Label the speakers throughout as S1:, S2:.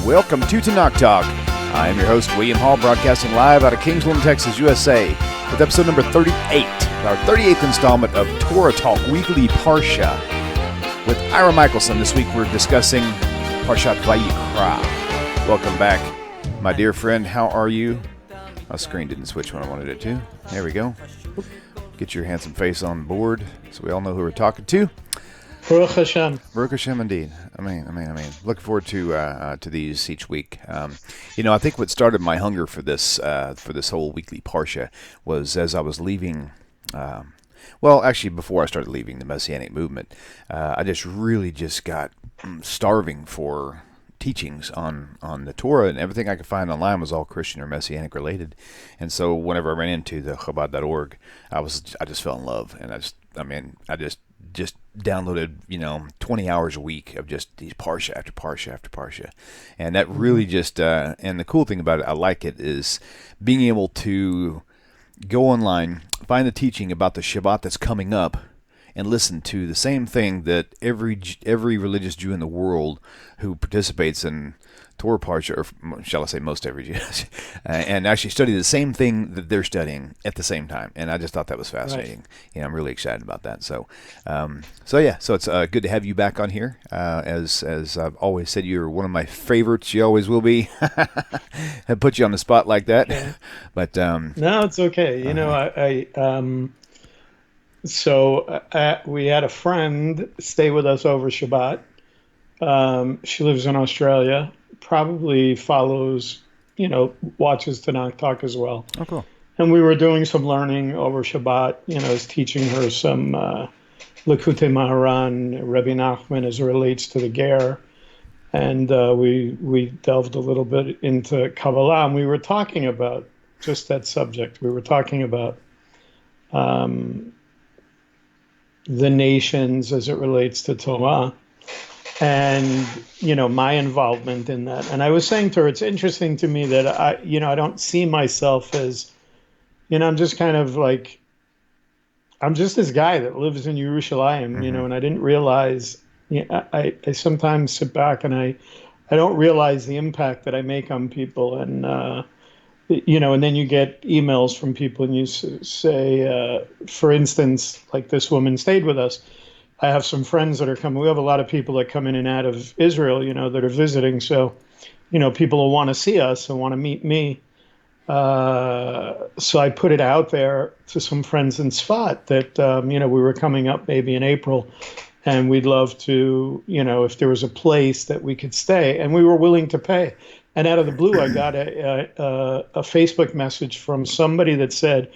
S1: Welcome to Torah Talk. I am your host, William Hall, broadcasting live out of Kingsland, Texas, USA, with episode number 38, our 38th installment of Torah Talk Weekly Parsha with Ira Michaelson. This week we're discussing Parshat Vayikra. Welcome back, my dear friend. How are you? My screen didn't switch when I wanted it to. There we go. Get your handsome face on board so we all know who we're talking to.
S2: Baruch Hashem.
S1: Baruch Hashem, indeed. I mean. Looking forward to these each week. I think what started my hunger for this whole weekly Parsha was as I was leaving. Before I started leaving the Messianic movement, I just got starving for teachings on the Torah, and everything I could find online was all Christian or Messianic related. And so whenever I ran into the Chabad.org, I just fell in love, and I just downloaded 20 hours a week of just these Parsha after Parsha after Parsha, and that really just and the cool thing about it, I like it, is being able to go online, find the teaching about the Shabbat that's coming up, and listen to the same thing that every religious Jew in the world who participates in Torah Parsha, or shall I say most every Jew, and actually study the same thing that they're studying at the same time. And I just thought that was fascinating. Right. I'm really excited about that. So it's good to have you back on here. As I've always said, you're one of my favorites. You always will be. I put you on the spot like that, yeah. But
S2: no, it's okay. We had a friend stay with us over Shabbat. She lives in Australia, probably follows, watches Tanakh Talk as well.
S1: Oh, cool.
S2: And we were doing some learning over Shabbat, I was teaching her some Likutei Maharan, Rabbi Nachman as it relates to the Ger. And we delved a little bit into Kabbalah, and we were talking about just that subject. We were talking about the nations as it relates to Torah. And, my involvement in that. And I was saying to her, it's interesting to me that I don't see myself as, I'm just kind of like, I'm just this guy that lives in Yerushalayim, and I didn't realize, I sometimes sit back and I don't realize the impact that I make on people. And, and then you get emails from people and you say, for instance, like this woman stayed with us. I have some friends that are coming. We have a lot of people that come in and out of Israel, that are visiting. So, people will want to see us and want to meet me. So I put it out there to some friends in Tzfat that, we were coming up maybe in April, and we'd love to, if there was a place that we could stay, and we were willing to pay. And out of the blue, I got a Facebook message from somebody that said,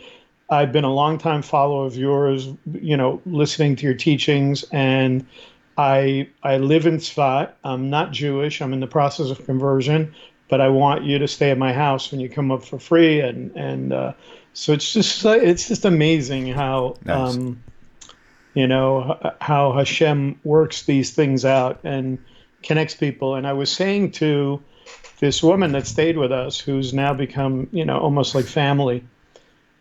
S2: I've been a longtime follower of yours, listening to your teachings, and I live in Tzfat. I'm not Jewish. I'm in the process of conversion, but I want you to stay at my house when you come up for free. And so it's just amazing how,
S1: nice.
S2: How Hashem works these things out and connects people. And I was saying to this woman that stayed with us, who's now become, almost like family.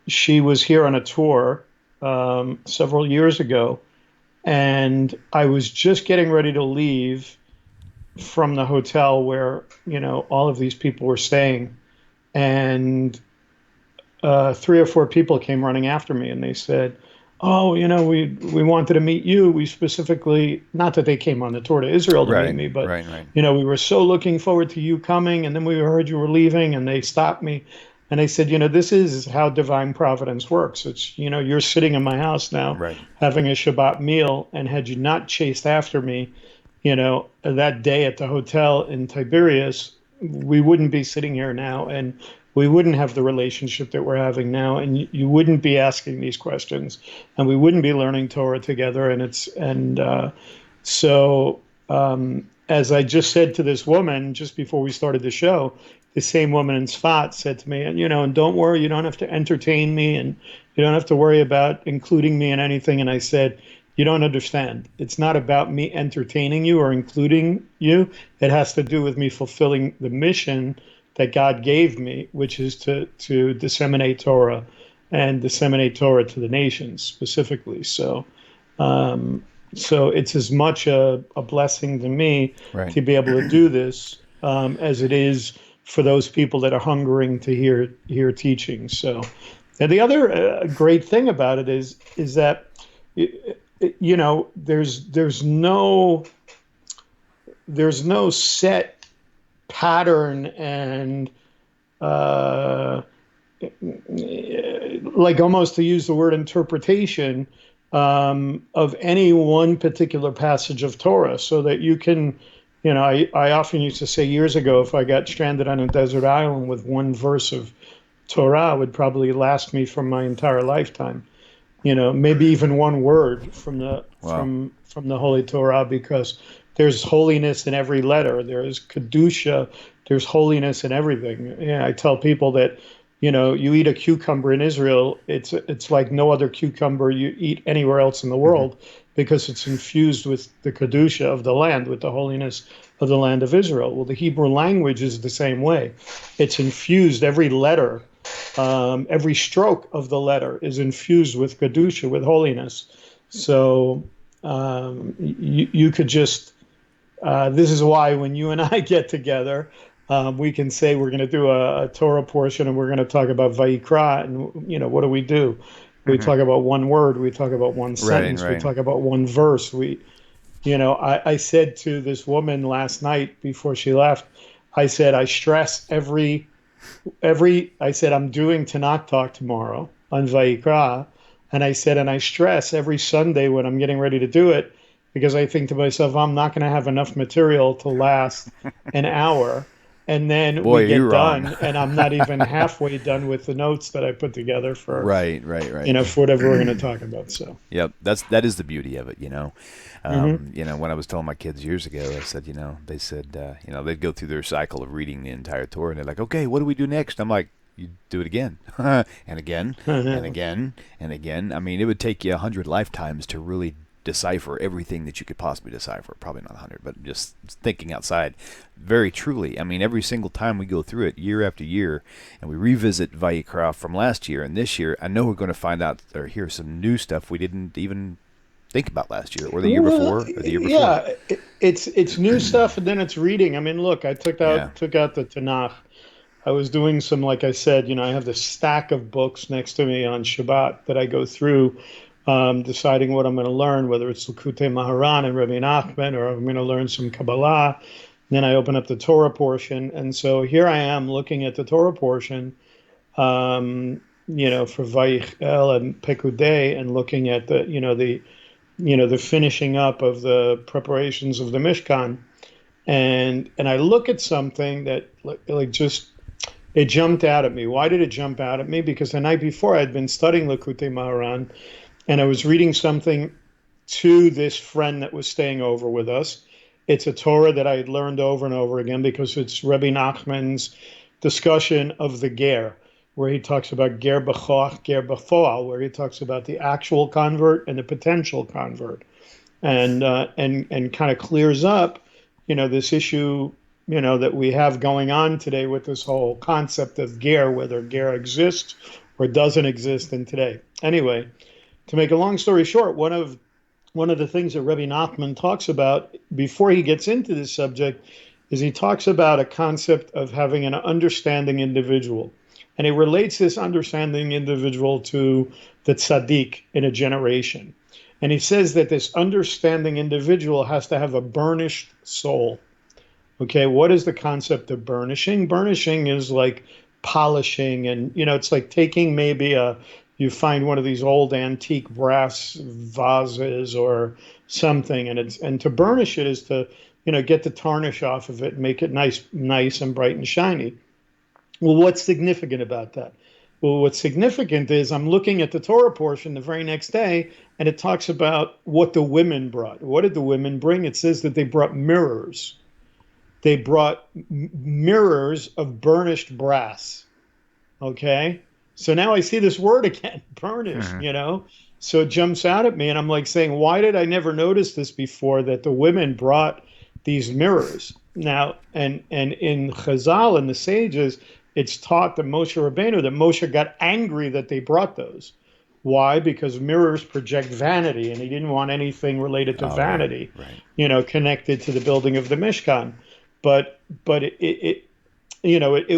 S2: She was here on a tour several years ago, and I was just getting ready to leave from the hotel where, all of these people were staying. And 3 or 4 people came running after me, and they said, oh, we wanted to meet you. We specifically, not that they came on the tour to Israel to meet me, but,
S1: right.
S2: We were so looking forward to you coming, and then we heard you were leaving, and they stopped me. And I said, this is how divine providence works. It's, you're sitting in my house now,
S1: right, having
S2: a Shabbat meal, and had you not chased after me, that day at the hotel in Tiberias, we wouldn't be sitting here now, and we wouldn't have the relationship that we're having now, and you wouldn't be asking these questions, and we wouldn't be learning Torah together. So as I just said to this woman just before we started the show, the same woman in Tzfat said to me, and don't worry, you don't have to entertain me, and you don't have to worry about including me in anything. And I said, you don't understand. It's not about me entertaining you or including you. It has to do with me fulfilling the mission that God gave me, which is to disseminate Torah and disseminate Torah to the nations specifically. So it's as much a blessing to me, right, to be able to do this as it is for those people that are hungering to hear teaching. So, and the other great thing about it is that there's no set pattern and like almost to use the word interpretation of any one particular passage of Torah, so that you can, I often used to say years ago, if I got stranded on a desert island with one verse of Torah, it would probably last me for my entire lifetime. Maybe even one word from the
S1: Wow.
S2: from the Holy Torah, because there's holiness in every letter. There's kedusha. There's holiness in everything. Yeah, I tell people that, you eat a cucumber in Israel, it's like no other cucumber you eat anywhere else in the world, because it's infused with the kedusha of the land, with the holiness of the land of Israel. Well, the Hebrew language is the same way. It's infused, every letter, every stroke of the letter is infused with kedusha, with holiness. So you could just, this is why when you and I get together, we can say we're going to do a Torah portion and we're going to talk about Vayikra, and what do? We talk about one word, we talk about one sentence, we
S1: Right.
S2: talk about one verse. I said to this woman last night before she left, I said, I stress I said, I'm doing Tanakh talk tomorrow on Vayikra. And I said, and I stress every Sunday when I'm getting ready to do it, because I think to myself, I'm not going to have enough material to last an hour. And then
S1: Boy,
S2: we
S1: are you
S2: get
S1: wrong.
S2: done, and I'm not even halfway done with the notes that I put together for,
S1: Right.
S2: for whatever we're going to talk about. So,
S1: Yep, that is the beauty of it,
S2: hmm
S1: When I was telling my kids years ago, I said, they said, they'd go through their cycle of reading the entire Torah, and they're like, okay, what do we do next? I'm like, you do it again, and again, and again, and again. I mean, it would take you 100 lifetimes to really decipher everything that you could possibly decipher. Probably not 100, but just thinking outside. Very truly, I mean, every single time we go through it, year after year, and we revisit Vayikra from last year and this year, I know we're going to find out or hear some new stuff we didn't even think about last year or the year
S2: well,
S1: before or the year before.
S2: yeah, it's new stuff, and then it's reading. I mean, look, I took
S1: Yeah.
S2: out the Tanakh. I was doing some, like I said, I have this stack of books next to me on Shabbat that I go through, deciding what I'm going to learn, whether it's Likutei Maharan and Rabbi Nachman, or I'm going to learn some Kabbalah. Then I open up the Torah portion. And so here I am looking at the Torah portion, for Vayichel and Pekudei, and looking at the finishing up of the preparations of the Mishkan. And I look at something that like just it jumped out at me. Why did it jump out at me? Because the night before I'd been studying Likutei Maharan, and I was reading something to this friend that was staying over with us. It's a Torah that I had learned over and over again, because it's Rabbi Nachman's discussion of the ger, where he talks about ger b'choach, ger b'foal, where he talks about the actual convert and the potential convert, and kind of clears up, this issue, that we have going on today with this whole concept of ger, whether ger exists or doesn't exist in today. Anyway, to make a long story short, one of the things that Rabbi Nachman talks about before he gets into this subject is he talks about a concept of having an understanding individual. And he relates this understanding individual to the tzaddik in a generation. And he says that this understanding individual has to have a burnished soul. Okay, what is the concept of burnishing? Burnishing is like polishing, and it's like taking maybe you find one of these old antique brass vases or something, and to burnish it is to get the tarnish off of it and make it nice and bright and shiny. Well, what's significant about that? Well, what's significant is I'm looking at the Torah portion the very next day, and it talks about what the women brought. What did the women bring? It says that they brought mirrors. They brought mirrors of burnished brass. Okay. So now I see this word again, burnished, So it jumps out at me, and I'm like saying, why did I never notice this before, that the women brought these mirrors? Now, and in Chazal, in the sages, it's taught that Moshe got angry that they brought those. Why? Because mirrors project vanity, and he didn't want anything related to
S1: Oh, right.
S2: vanity, connected to the building of the Mishkan. but it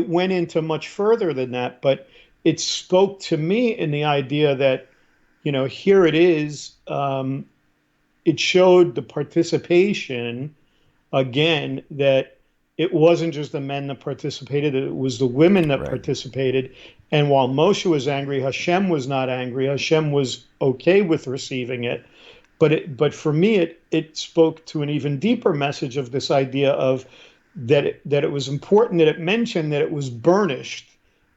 S2: went into much further than that. But it spoke to me in the idea that, here it is. It showed the participation again, that it wasn't just the men that participated, it was the women that
S1: Right.
S2: participated. And while Moshe was angry, Hashem was not angry. Hashem was okay with receiving it. But for me, it spoke to an even deeper message of this idea of that it was important, that it mentioned that it was burnished,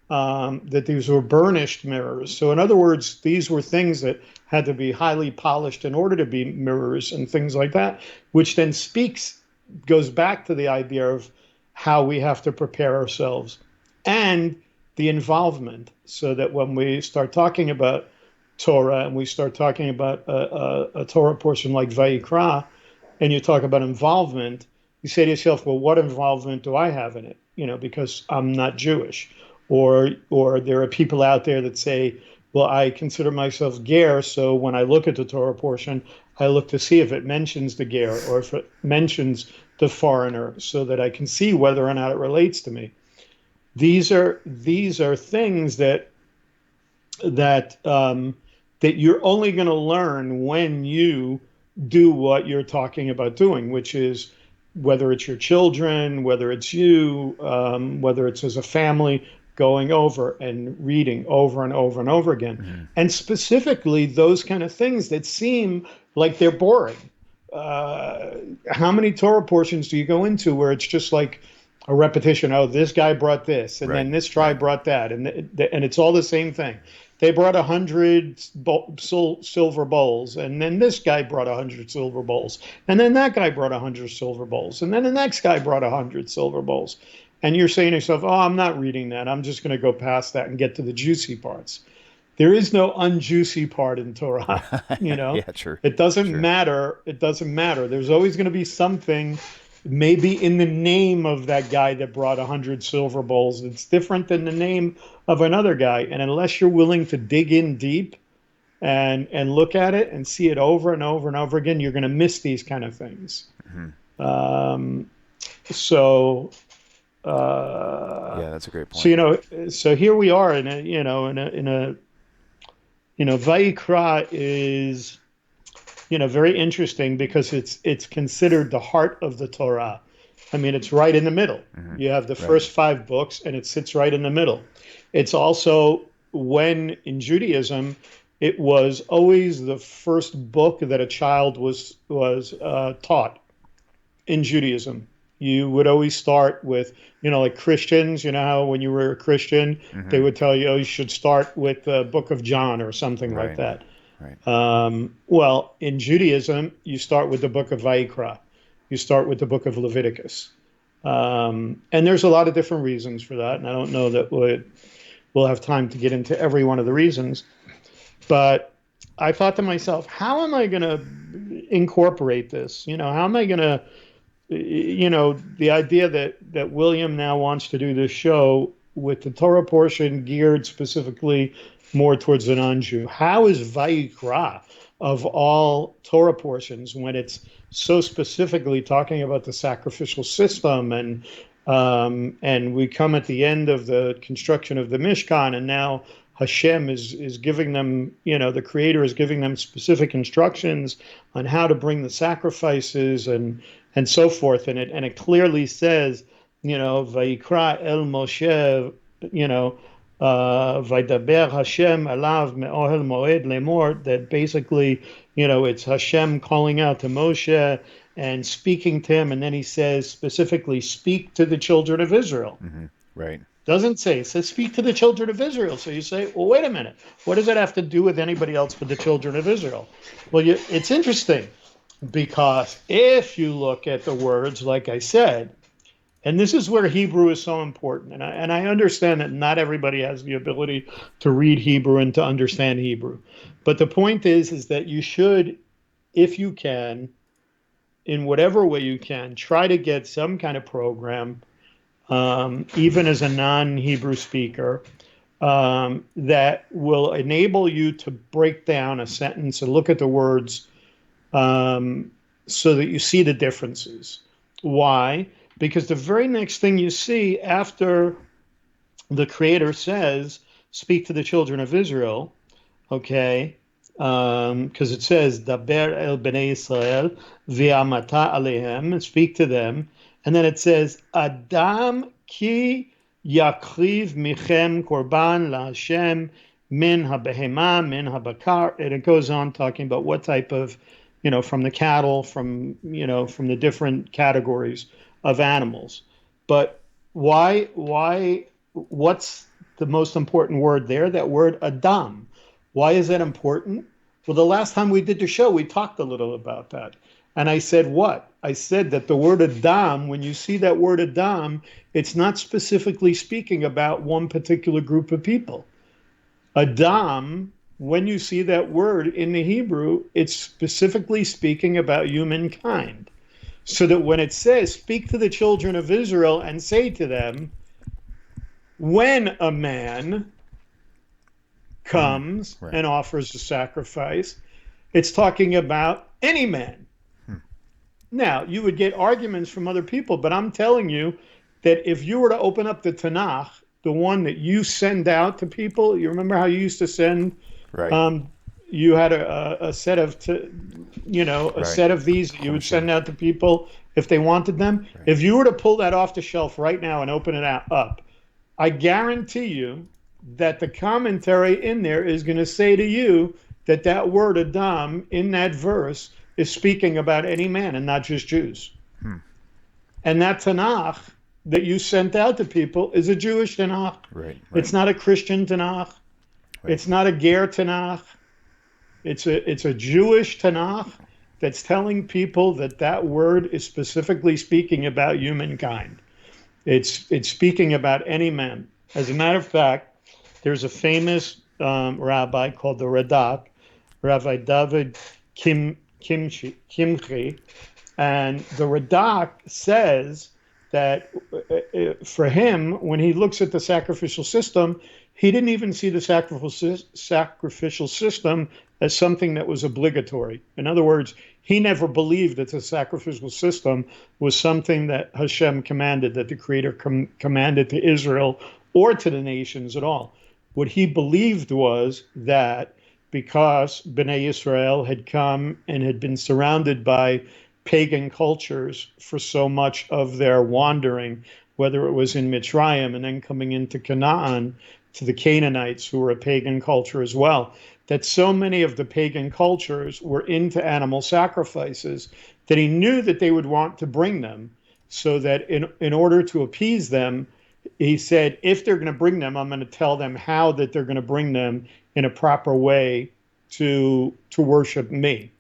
S2: that these were burnished mirrors. So in other words, these were things that had to be highly polished in order to be mirrors and things like that, which then goes back to the idea of how we have to prepare ourselves and the involvement, so that when we start talking about Torah and we start talking about a Torah portion like Vayikra, and you talk about involvement, you say to yourself, well, what involvement do I have in it? Because I'm not Jewish. Or there are people out there that say, well, I consider myself ger, so when I look at the Torah portion, I look to see if it mentions the ger or if it mentions the foreigner, so that I can see whether or not it relates to me. These are things that you're only going to learn when you do what you're talking about doing, which is, whether it's your children, whether it's you, whether it's as a family, going over and reading over and over and over again.
S1: Mm-hmm.
S2: And specifically those kind of things that seem like they're boring. How many Torah portions do you go into where it's just like a repetition? Oh, this guy brought this, and then this tribe brought that, and it's all the same thing. They brought 100 silver bowls, and then this guy brought 100 silver bowls, and then that guy brought 100 silver bowls, and then the next guy brought 100 silver bowls. And you're saying to yourself, oh, I'm not reading that. I'm just going to go past that and get to the juicy parts. There is no unjuicy part in Torah,
S1: Yeah, true.
S2: It doesn't matter. It doesn't matter. There's always going to be something, maybe in the name of that guy that brought 100 silver bowls, it's different than the name of another guy. And unless you're willing to dig in deep and look at it and see it over and over and over again, you're going to miss these kind of things.
S1: Mm-hmm. Yeah, that's a great point.
S2: So here we are in a Vayikra is very interesting, because it's considered the heart of the Torah. I mean, it's right in the middle. Mm-hmm. You have the first 5 books, and it sits right in the middle. It's also, when in Judaism, it was always the first book that a child was taught in Judaism. You would always start with, like Christians, how when you were a Christian, mm-hmm. they would tell you, oh, you should start with the book of John or something like that.
S1: Right.
S2: Well, in Judaism, you start with the book of Vayikra. You start with the book of Leviticus. And there's a lot of different reasons for that. And I don't know that we'll have time to get into every one of the reasons. But I thought to myself, how am I going to incorporate this? How am I going to, the idea that William now wants to do this show with the Torah portion geared specifically more towards the non-Jew. How is Vayikra, of all Torah portions, when it's so specifically talking about the sacrificial system, and we come at the end of the construction of the Mishkan, and now Hashem is giving them, the Creator is giving them specific instructions on how to bring the sacrifices and so forth. And it clearly says, Vayikra el Moshe, Vaydaber Hashem alav me'ohel moed lemor, that basically, it's Hashem calling out to Moshe and speaking to him. And then he says specifically, speak to the children of Israel.
S1: Mm-hmm. Right.
S2: Doesn't say, it says speak to the children of Israel. So you say, well, wait a minute. What does that have to do with anybody else but the children of Israel? Well, it's interesting, because if you look at the words, like I said, and this is where Hebrew is so important. And I understand that not everybody has the ability to read Hebrew and to understand Hebrew. But the point is that you should, if you can, in whatever way you can, try to get some kind of program, even as a non-Hebrew speaker, that will enable you to break down a sentence and look at the words, so that you see the differences. Why? because the very next thing you see after the Creator says, speak to the children of Israel, okay, because it says, Daber el bnei Israel v'amata alehem, and speak to them. And then it says, Adam ki yakriv michem korban laHashem min habehema min habakar. And it goes on talking about what type of, from the cattle, from the different categories of animals. But what's the most important word there? That word Adam. Why is that important? Well, the last time we did the show, we talked a little about that. And I said what? I said that the word Adam, when you see that word Adam, it's not specifically speaking about one particular group of people. Adam, when you see that word in the Hebrew, it's specifically speaking about humankind. So that when it says, speak to the children of Israel and say to them, when a man comes and offers a sacrifice, it's talking about any man. Now, you would get arguments from other people, but I'm telling you that if you were to open up the Tanakh, the one that you send out to people, you remember how you used to send, you had a set of, set of these that you would send out to people if they wanted them. If you were to pull that off the shelf right now and open it up, I guarantee you that the commentary in there is going to say to you that word Adam in that verse is speaking about any man and not just Jews. And that Tanakh that you sent out to people is a Jewish Tanakh. It's not a Christian Tanakh. It's not a Ger Tanakh. It's a Jewish Tanakh that's telling people that word is specifically speaking about humankind. It's speaking about any man. As a matter of fact, there's a famous rabbi called the Radak, Rabbi David Kimchi, and the Radak says that for him, when he looks at the sacrificial system, he didn't even see the sacrificial system as something that was obligatory. In other words, he never believed that the sacrificial system was something that Hashem commanded, that the Creator commanded to Israel or to the nations at all. What he believed was that because Bnei Israel had come and had been surrounded by pagan cultures for so much of their wandering, whether it was in Mitzrayim and then coming into Canaan, to the Canaanites, who were a pagan culture as well, that so many of the pagan cultures were into animal sacrifices that he knew that they would want to bring them, so that in order to appease them, he said, if they're going to bring them, I'm going to tell them how that they're going to bring them in a proper way to worship me.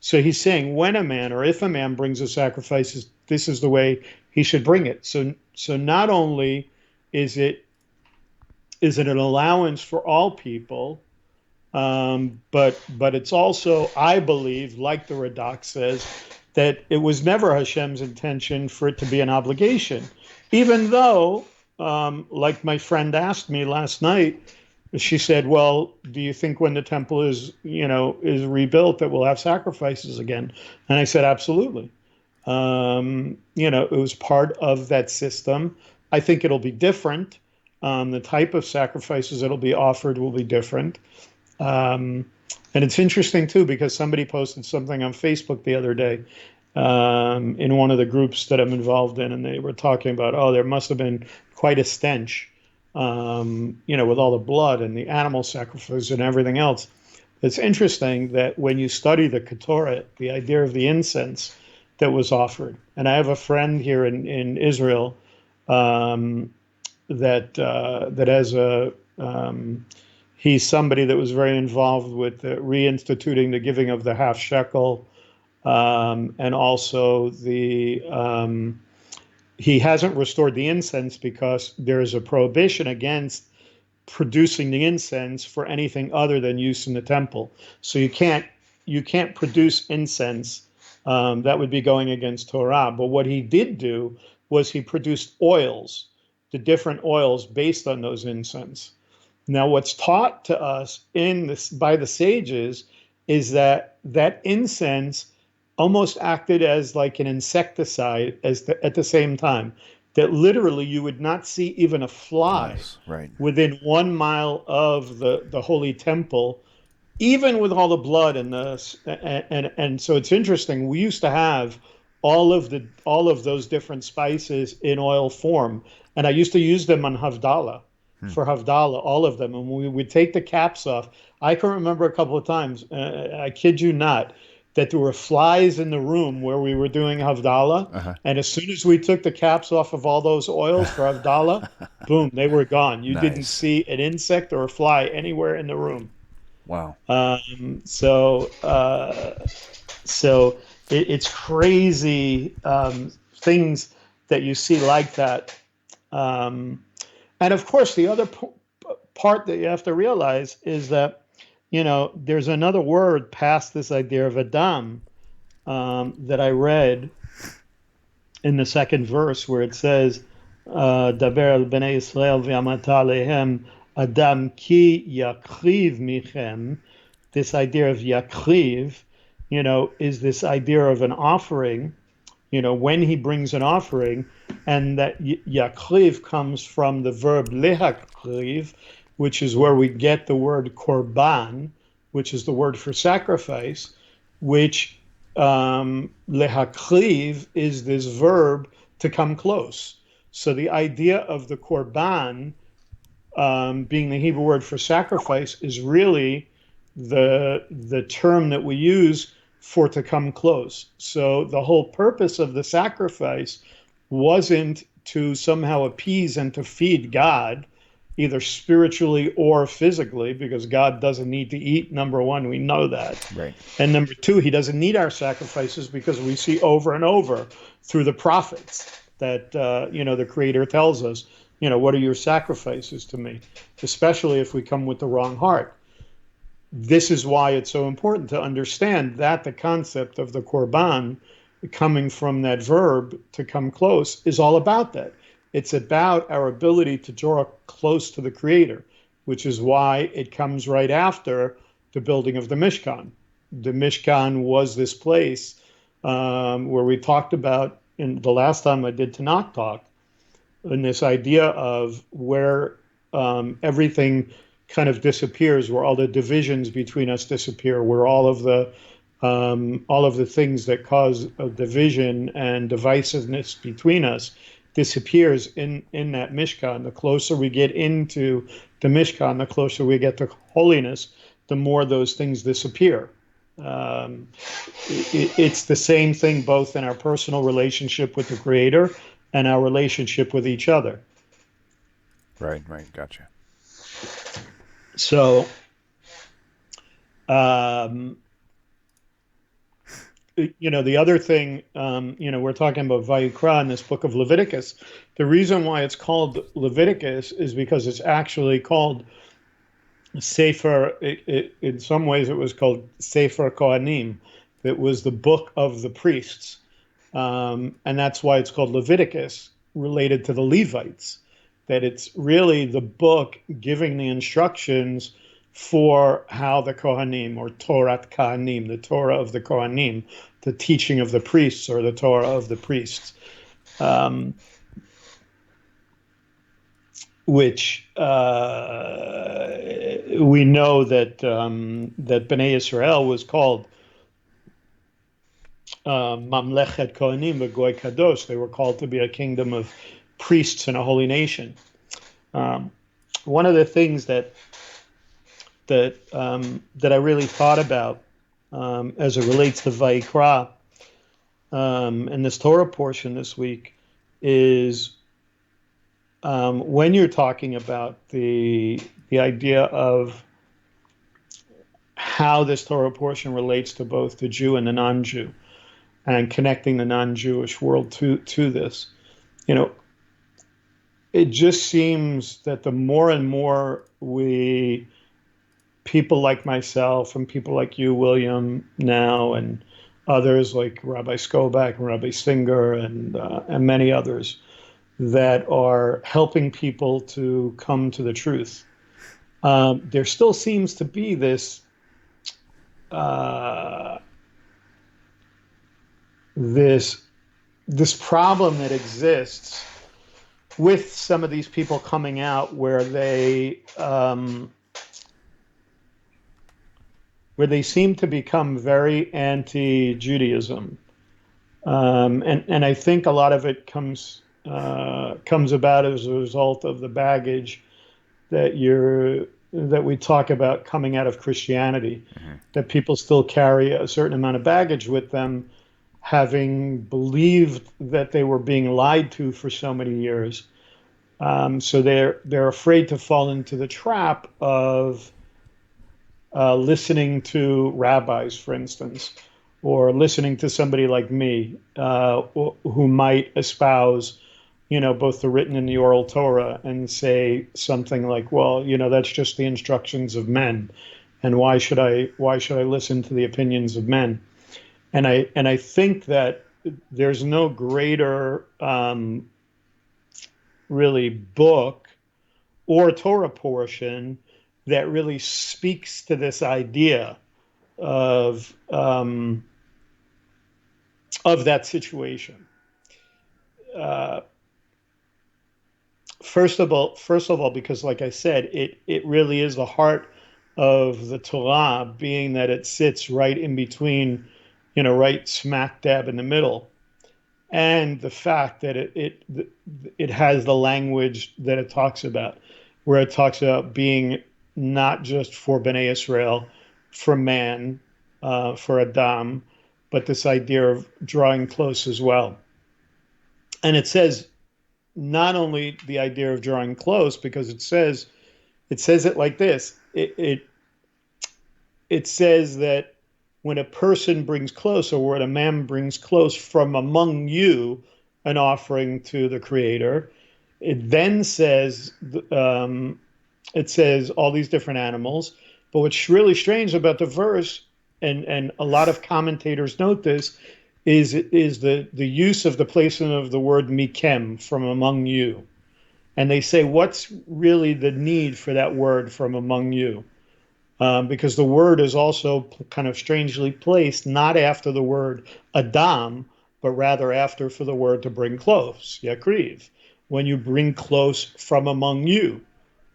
S2: So he's saying when a man or if a man brings a sacrifice, this is the way he should bring it. So not only is it an allowance for all people, but it's also, I believe, like the Radak says, that it was never Hashem's intention for it to be an obligation, even though, like my friend asked me last night, she said, well, do you think when the temple is rebuilt that we'll have sacrifices again? And I said, absolutely. It was part of that system. I think it'll be different. The type of sacrifices that'll be offered will be different. And it's interesting, too, because somebody posted something on Facebook the other day in one of the groups that I'm involved in, and they were talking about, there must have been quite a stench, with all the blood and the animal sacrifice and everything else. It's interesting that when you study the Ketoret, the idea of the incense that was offered, and I have a friend here in Israel that has he's somebody that was very involved with reinstituting the giving of the half shekel, and also he hasn't restored the incense because there is a prohibition against producing the incense for anything other than use in the temple. So you can't produce incense. That would be going against Torah. But what he did do was he produced oils, the different oils based on those incense. Now, what's taught to us by the sages is that incense almost acted as like an insecticide at the same time, that literally you would not see even a fly
S1: Yes, right.
S2: within 1 mile of the holy temple, even with all the blood and and so it's interesting. We used to have all of those different spices in oil form, and I used to use them on Havdalah,
S1: Hmm.
S2: for Havdalah, all of them, and we would take the caps off. I can remember a couple of times, I kid you not, that there were flies in the room where we were doing Havdalah,
S1: Uh-huh.
S2: and as soon as we took the caps off of all those oils for Havdalah, boom, they were gone. You didn't
S1: Nice.
S2: see an insect or a fly anywhere in the room.
S1: Wow.
S2: Um, so so it's crazy, things that you see like that. Um, and of course, the other part that you have to realize is that, there's another word past this idea of Adam, that I read in the second verse where it says, Daber al bnei Israel v'amata alehem Adam ki yakriv michem. This idea of yakriv, is this idea of an offering, when he brings an offering, and that yakriv comes from the verb lehakriv, which is where we get the word korban, which is the word for sacrifice, which lehakriv is this verb to come close. So the idea of the korban, being the Hebrew word for sacrifice, is really the term that we use for to come close. So the whole purpose of the sacrifice wasn't to somehow appease and to feed God, either spiritually or physically, because God doesn't need to eat. Number one, we know that.
S1: Right.
S2: And number two, he doesn't need our sacrifices, because we see over and over through the prophets that, the Creator tells us, what are your sacrifices to me? Especially if we come with the wrong heart. This is why it's so important to understand that the concept of the korban, coming from that verb to come close, is all about that. It's about our ability to draw close to the Creator, which is why it comes right after the building of the Mishkan. The Mishkan was this place, where we talked about in the last time I did Tanakh Talk, in this idea of where, everything kind of disappears, where all the divisions between us disappear, where all of the things that cause a division and divisiveness between us disappears in that Mishkan. The closer we get into the Mishkan, the closer we get to holiness, the more those things disappear. It's the same thing both in our personal relationship with the Creator and our relationship with each other.
S1: Right. Gotcha.
S2: So, the other thing, we're talking about Vayikra in this book of Leviticus. The reason why it's called Leviticus is because it's actually called Sefer. In some ways, it was called Sefer Kohanim. It was the book of the priests. And that's why it's called Leviticus, related to the Levites, that it's really the book giving the instructions for how the Kohanim, or Torah Kohanim, the Torah of the Kohanim, the teaching of the priests, or the Torah of the priests, which we know that that Bnei Israel was called Mamlechet Kohanim v'Goy Kadosh. They were called to be a kingdom of priests and a holy nation. One of the things that I really thought about, as it relates to Vayikra, and this Torah portion this week, is when you're talking about the idea of how this Torah portion relates to both the Jew and the non-Jew, and connecting the non-Jewish world to this. It just seems that the more and more people like myself and people like you, William, now, and others like Rabbi Skobac and Rabbi Singer and many others, that are helping people to come to the truth. There still seems to be this this this problem that exists with some of these people coming out where they seem to become very anti-Judaism, and I think a lot of it comes about as a result of the baggage that we talk about coming out of Christianity, that people still carry a certain amount of baggage with them, having believed that they were being lied to for so many years. So they're afraid to fall into the trap of listening to rabbis, for instance, or listening to somebody like me, who might espouse, both the written and the oral Torah, and say something like, well, that's just the instructions of men, and why should I listen to the opinions of men? And I think that there's no greater really book or Torah portion that really speaks to this idea of that situation. First of all, because like I said, it really is the heart of the Torah, being that it sits right in between, right smack dab in the middle, and the fact that it has the language that it talks about, where it talks about being not just for Bnei Israel, for man, for Adam, but this idea of drawing close as well. And it says not only the idea of drawing close, because it says it like this. It says that when a person brings close, or when a man brings close from among you an offering to the Creator, it then says, it says all these different animals. But what's really strange about the verse, and a lot of commentators note this, is the use of the placement of the word mikem, from among you. And they say, what's really the need for that word, from among you? Because the word is also kind of strangely placed, not after the word Adam, but rather after for the word to bring close, yakriv. When you bring close from among you,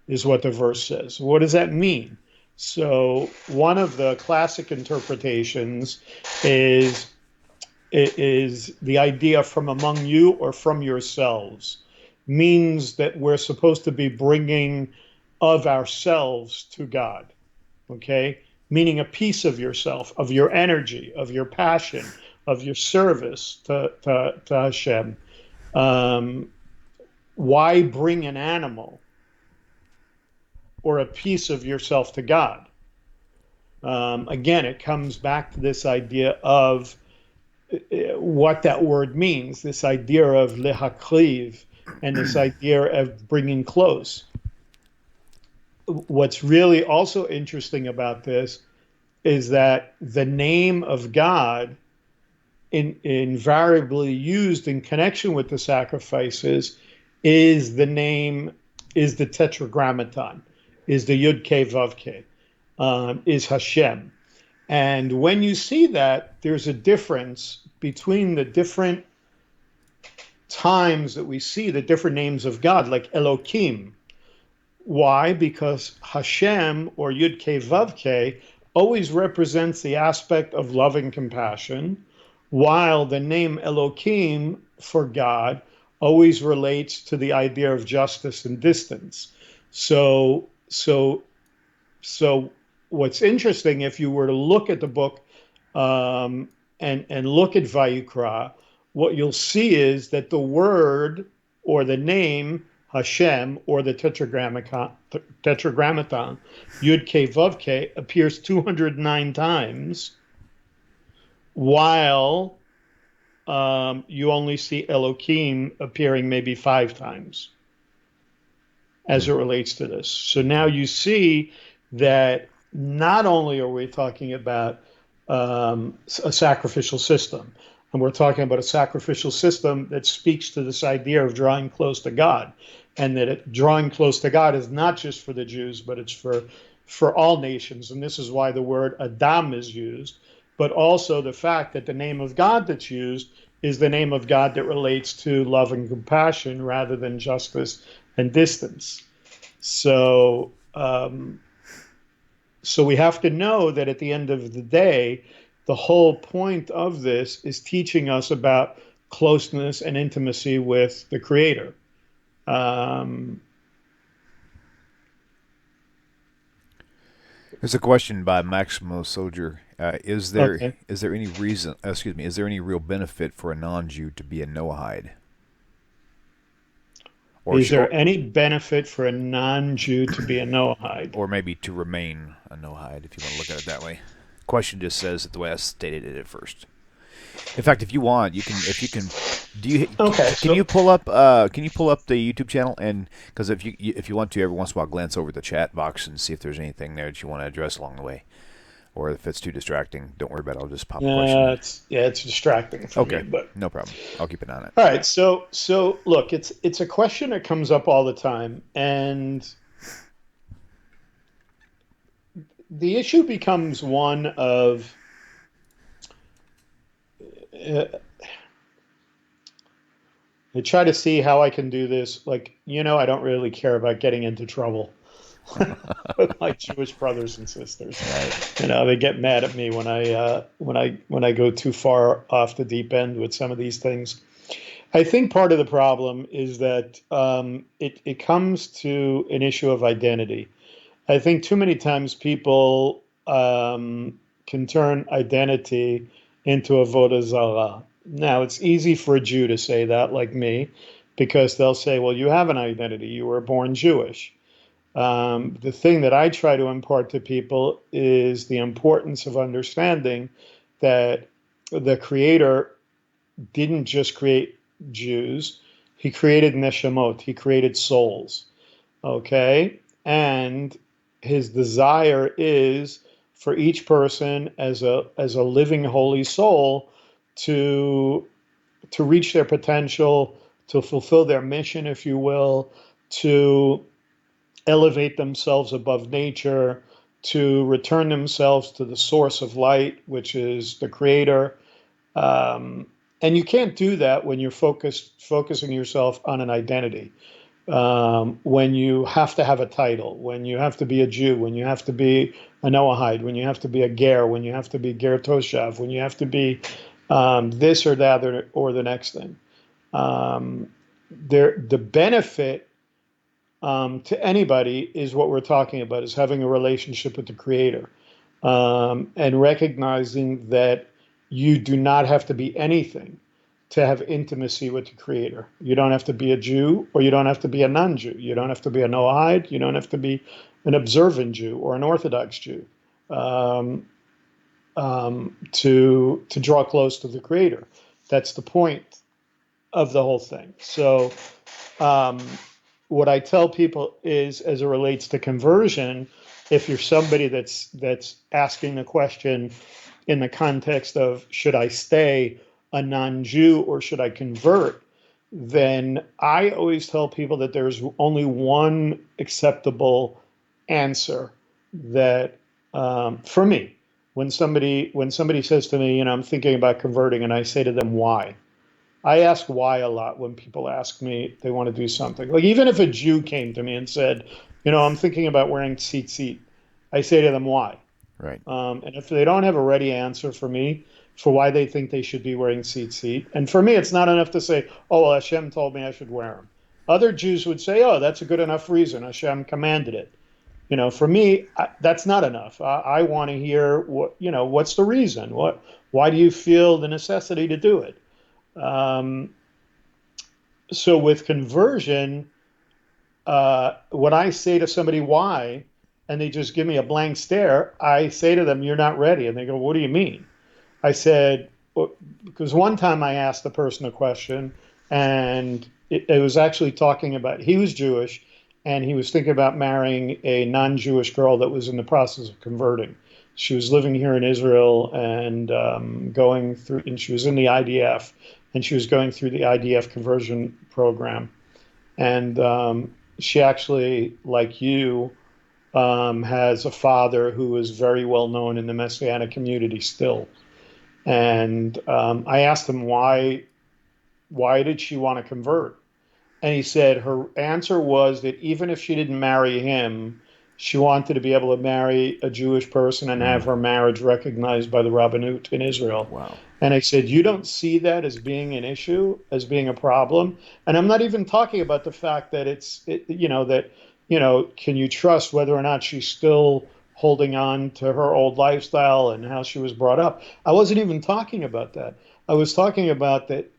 S2: is what the verse says. What does that mean? So one of the classic interpretations is the idea from among you, or from yourselves, means that we're supposed to be bringing of ourselves to God. Okay, meaning a piece of yourself, of your energy, of your passion, of your service to Hashem. Why bring an animal or a piece of yourself to God? Again, it comes back to this idea of what that word means, this idea of lehakriv, and this idea of bringing close. What's really also interesting about this is that the name of God, invariably used in connection with the sacrifices, is the tetragrammaton, is the Yud Ke Vav Ke, is Hashem. And when you see that, there's a difference between the different times that we see the different names of God, like Elokim. Why? Because Hashem, or Yud Ke Vav Ke, always represents the aspect of love and compassion, while the name Elokim for God always relates to the idea of justice and distance. So what's interesting, if you were to look at the book and look at Vayikra, what you'll see is that the word, or the name Hashem, or the tetragrammaton, Yud Ke Vav Ke, appears 209 times, while you only see Elohim appearing maybe 5 times as it relates to this. So now you see that not only are we talking about a sacrificial system, and we're talking about a sacrificial system that speaks to this idea of drawing close to God, and that drawing close to God is not just for the Jews, but it's for all nations. And this is why the word Adam is used, but also the fact that the name of God that's used is the name of God that relates to love and compassion rather than justice and distance. So, so we have to know that at the end of the day, the whole point of this is teaching us about closeness and intimacy with the Creator.
S1: There's a question by Maximo Soldier. Is there
S2: Okay.
S1: is there any reason? Excuse me. Is there any real benefit for a non-Jew to be a Noahide,
S2: Is
S1: or
S2: there any benefit for a non-Jew to be a Noahide?
S1: or maybe to remain a Noahide, if you want to look at it that way? Question just says it the way I stated it at first. In fact, if you want, you can. If you can, do you
S2: Okay,
S1: can
S2: so
S1: you pull up? Can you pull up the YouTube channel? And because if you want to, every once in a while, glance over the chat box and see if there's anything there that you want to address along the way. Or if it's too distracting, don't worry about it. I'll just pop a question in.
S2: it's distracting for me,
S1: Okay,
S2: but
S1: no problem. I'll keep an eye on it.
S2: all right. So look, it's a question that comes up all the time, and the issue becomes one of uh, I try to see how I can do this. Like, I don't really care about getting into trouble with my Jewish brothers and sisters.
S1: Right.
S2: They get mad at me when I go too far off the deep end with some of these things. I think part of the problem is that it comes to an issue of identity. I think too many times people can turn identity into avodah zarah. Now, it's easy for a Jew to say that, like me, because they'll say, well, you have an identity. You were born Jewish. The thing that I try to impart to people is the importance of understanding that the Creator didn't just create Jews, He created neshamot, He created souls. Okay? And His desire is for each person as a living holy soul to reach their potential, to fulfill their mission, if you will, to elevate themselves above nature, to return themselves to the source of light, which is the Creator. And you can't do that when you're focusing yourself on an identity. When you have to have a title, when you have to be a Jew, when you have to be a Noahide, when you have to be a Ger, when you have to be Ger Toshav, when you have to be this or that or the next thing. The benefit to anybody is what we're talking about, is having a relationship with the Creator, and recognizing that you do not have to be anything to have intimacy with the Creator. You don't have to be a Jew, or you don't have to be a non-Jew. You don't have to be a Noahide. You don't have to be an observant Jew or an Orthodox Jew to draw close to the Creator. That's the point of the whole thing. So, what I tell people is, as it relates to conversion, if you're somebody that's asking the question in the context of should I stay a non-Jew or should I convert, then I always tell people that there's only one acceptable answer. That for me, when somebody says to me, I'm thinking about converting, and I say to them, why? I ask why a lot when people ask me they want to do something. Like, even if a Jew came to me and said, I'm thinking about wearing tzitzit, I say to them, why?
S1: Right.
S2: And if they don't have a ready answer for me for why they think they should be wearing tzitzit, and for me, it's not enough to say, oh, well, Hashem told me I should wear them. Other Jews would say, oh, that's a good enough reason. Hashem commanded it. For me, that's not enough. I want to hear what's the reason? Why do you feel the necessity to do it? So with conversion, when I say to somebody why, and they just give me a blank stare, I say to them, "You're not ready." And they go, "What do you mean?" I said, well, because one time I asked the person a question, and it was actually talking about, he was Jewish, and he was thinking about marrying a non-Jewish girl that was in the process of converting. She was living here in Israel and going through, and she was in the IDF, and she was going through the IDF conversion program. And she actually, like you, has a father who is very well known in the Messianic community still. And I asked him why did she want to convert? And he said her answer was that even if she didn't marry him, she wanted to be able to marry a Jewish person and have her marriage recognized by the Rabbanut in Israel.
S1: Wow.
S2: And I said, you don't see that as being an issue, as being a problem. And I'm not even talking about the fact that can you trust whether or not she's still holding on to her old lifestyle and how she was brought up. I wasn't even talking about that. I was talking about that.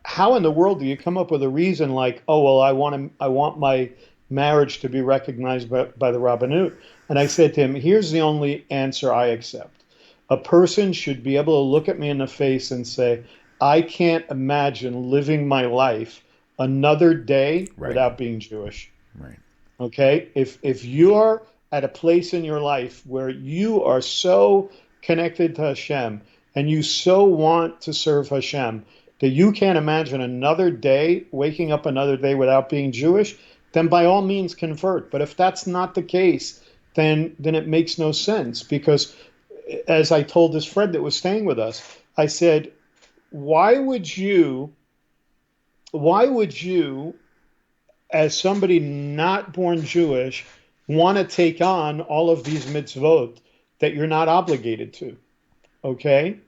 S2: How in the world do you come up with a reason like, oh, well, I want my marriage to be recognized by the Rabbanut? And I said to him, here's the only answer I accept. A person should be able to look at me in the face and say, I can't imagine living my life another day
S1: Right.
S2: without being Jewish.
S1: Right.
S2: Okay? If you're at a place in your life where you are so connected to Hashem and you so want to serve Hashem that you can't imagine another day, waking up another day without being Jewish, then by all means convert. But if that's not the case, then it makes no sense. Because as I told this friend that was staying with us, I said, why would you, as somebody not born Jewish, want to take on all of these mitzvot that you're not obligated to? Okay?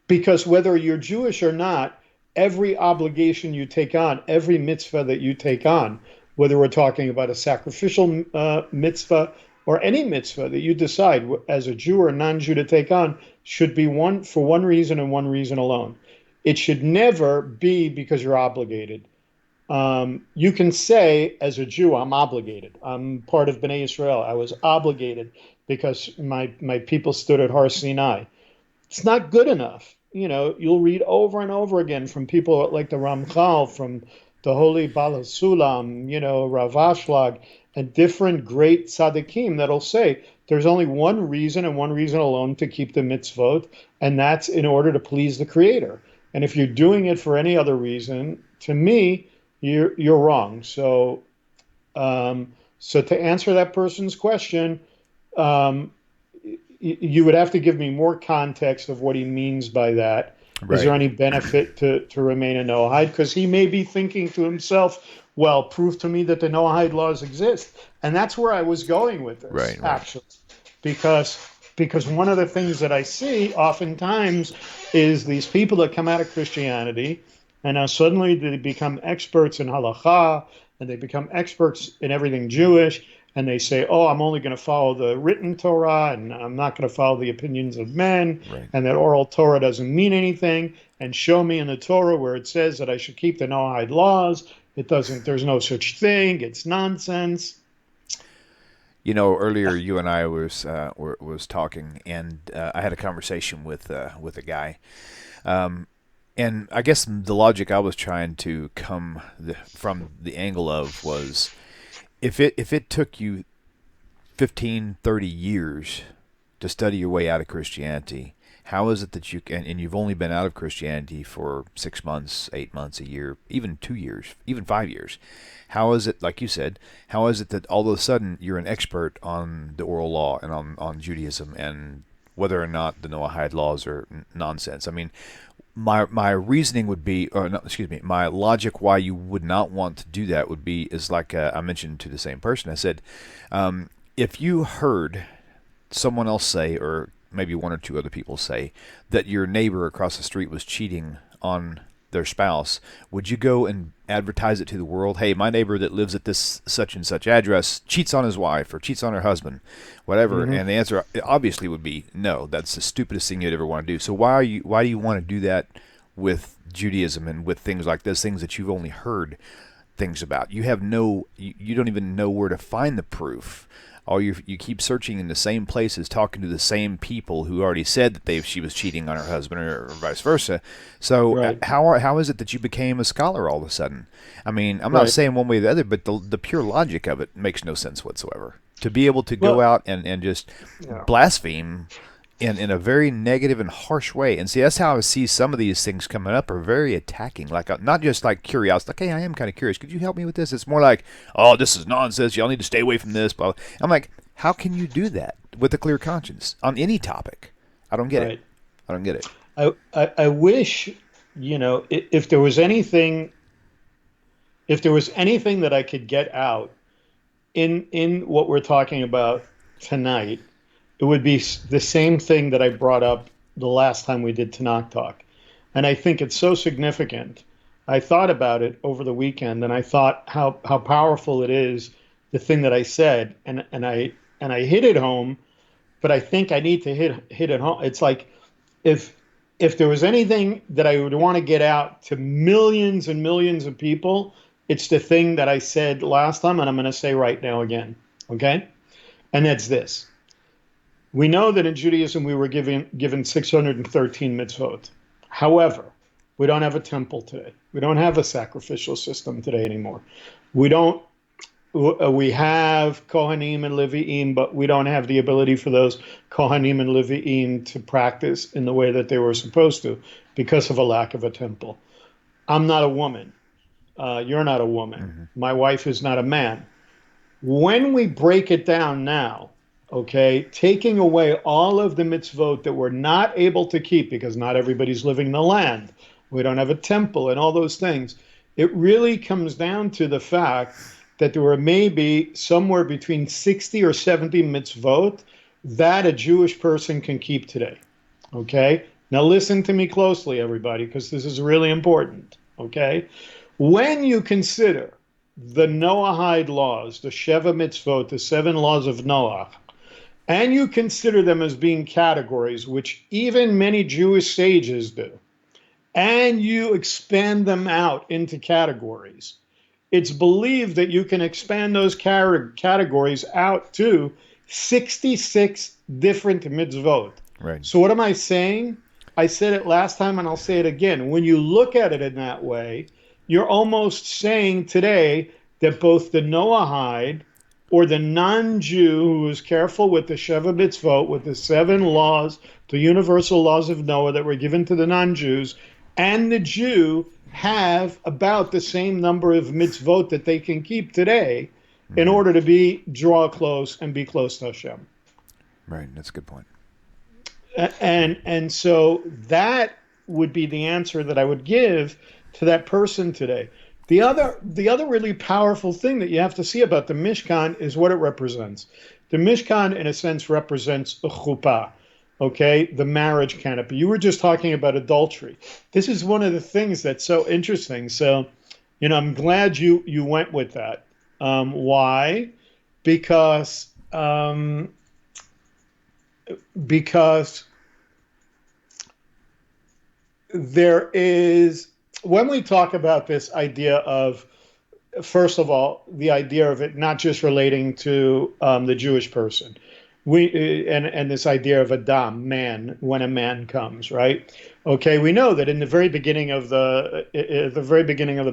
S2: Because whether you're Jewish or not, every obligation you take on, every mitzvah that you take on, whether we're talking about a sacrificial mitzvah or any mitzvah that you decide as a Jew or a non-Jew to take on, should be for one reason and one reason alone. It should never be because you're obligated. You can say, as a Jew, I'm obligated. I'm part of Bnei Israel. I was obligated because my people stood at Har Sinai. It's not good enough. You'll read over and over again from people like the Ramchal, from the Holy Bala Sulam, Rav Ashlag, and different great tzaddikim that'll say there's only one reason and one reason alone to keep the mitzvot, and that's in order to please the Creator. And if you're doing it for any other reason, to me, you're wrong. So to answer that person's question, you would have to give me more context of what he means by that. Right. Is there any benefit to remain a Noahide? Because he may be thinking to himself, well, prove to me that the Noahide laws exist. And that's where I was going with this, right. Actually. Because one of the things that I see oftentimes is these people that come out of Christianity, and now suddenly they become experts in halakha, and they become experts in everything Jewish, and they say, oh, I'm only going to follow the written Torah, and I'm not going to follow the opinions of men, right. And that oral Torah doesn't mean anything, and show me in the Torah where it says that I should keep the Noahide laws. It doesn't. There's no such thing. It's nonsense.
S1: Earlier you and I was talking, and I had a conversation with a guy, and I guess the logic I was trying to come from the angle of was, if it took you 15, 30 years to study your way out of Christianity, how is it that you can, and you've only been out of Christianity for 6 months, 8 months, a year, even 2 years, even 5 years? How is it, like you said, how is it that all of a sudden you're an expert on the oral law and on Judaism and whether or not the Noahide laws are nonsense? I mean, my reasoning would be, my logic why you would not want to do that is like I mentioned to the same person. I said, if you heard someone else say, or maybe one or two other people say, that your neighbor across the street was cheating on their spouse, would you go and advertise it to the world? Hey, my neighbor that lives at this such and such address cheats on his wife or cheats on her husband, whatever. Mm-hmm. And the answer obviously would be no. That's the stupidest thing you'd ever want to do. So why do you want to do that with Judaism and with things like this, things that you've only heard things about? You don't even know where to find the proof. You keep searching in the same places, talking to the same people who already said that she was cheating on her husband, or vice versa. So right. How is it that you became a scholar all of a sudden? I mean, I'm not saying one way or the other, but the pure logic of it makes no sense whatsoever. To be able to go out and just blaspheme in a very negative and harsh way. And see, that's how I see some of these things coming up are very attacking. Like, not just like curiosity, like, hey, I am kind of curious. Could you help me with this? It's more like, oh, this is nonsense. Y'all need to stay away from this. Blah. I'm like, how can you do that with a clear conscience on any topic? I don't get it.
S2: Right.
S1: I don't get it.
S2: I wish, if there was anything, that I could get out in what we're talking about tonight, it would be the same thing that I brought up the last time we did Tanakh Talk. And I think it's so significant. I thought about it over the weekend, and I thought how powerful it is, the thing that I said, and I hit it home, but I think I need to hit it home. It's like, if there was anything that I would want to get out to millions and millions of people, it's the thing that I said last time, and I'm going to say right now again. Okay? And that's this. We know that in Judaism we were given 613 mitzvot. However, we don't have a temple today. We don't have a sacrificial system today anymore. We don't. We have Kohanim and Levi'im, but we don't have the ability for those Kohanim and Levi'im to practice in the way that they were supposed to because of a lack of a temple. I'm not a woman. You're not a woman.
S1: Mm-hmm.
S2: My wife is not a man. When we break it down now, okay, taking away all of the mitzvot that we're not able to keep because not everybody's living in the land, we don't have a temple and all those things, it really comes down to the fact that there were maybe somewhere between 60 or 70 mitzvot that a Jewish person can keep today. Okay? Now listen to me closely, everybody, because this is really important. Okay? When you consider the Noahide laws, the Sheva mitzvot, the 7 laws of Noah, and you consider them as being categories, which even many Jewish sages do, and you expand them out into categories, it's believed that you can expand those categories out to 66 different mitzvot.
S1: Right.
S2: So what am I saying? I said it last time and I'll say it again. When you look at it in that way, you're almost saying today that both the Noahide or the non-Jew who is careful with the Sheva mitzvot, with the 7 laws, the universal laws of Noah that were given to the non-Jews, and the Jew have about the same number of mitzvot that they can keep today in order to draw close and be close to Hashem.
S1: Right, that's a good point.
S2: And so that would be the answer that I would give to that person today. The other really powerful thing that you have to see about the Mishkan is what it represents. The Mishkan, in a sense, represents a chuppah, okay, the marriage canopy. You were just talking about adultery. This is one of the things that's so interesting. So, I'm glad you went with that. Why? Because there is, when we talk about this idea of, first of all, the idea of it not just relating to the Jewish person, and this idea of Adam, man, when a man comes, right? Okay, we know that in the very beginning of the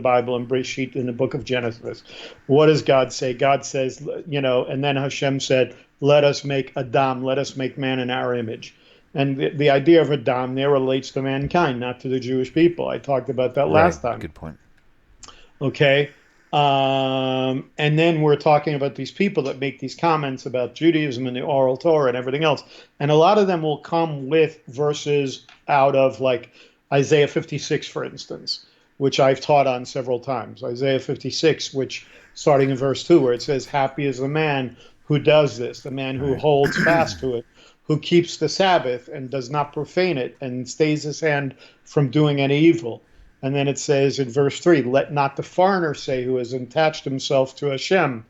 S2: Bible, in Breshit, in the book of Genesis, what does God say? God says, and then Hashem said, "Let us make Adam, let us make man in our image." And the idea of Adam there relates to mankind, not to the Jewish people. I talked about that last time.
S1: Good point.
S2: Okay. And then we're talking about these people that make these comments about Judaism and the oral Torah and everything else. And a lot of them will come with verses out of like Isaiah 56, for instance, which I've taught on several times. Isaiah 56, which starting in verse 2, where it says, "Happy is the man who does this, the man who holds fast to it, who keeps the Sabbath and does not profane it and stays his hand from doing any evil." And then it says in verse 3, "Let not the foreigner say who has attached himself to Hashem,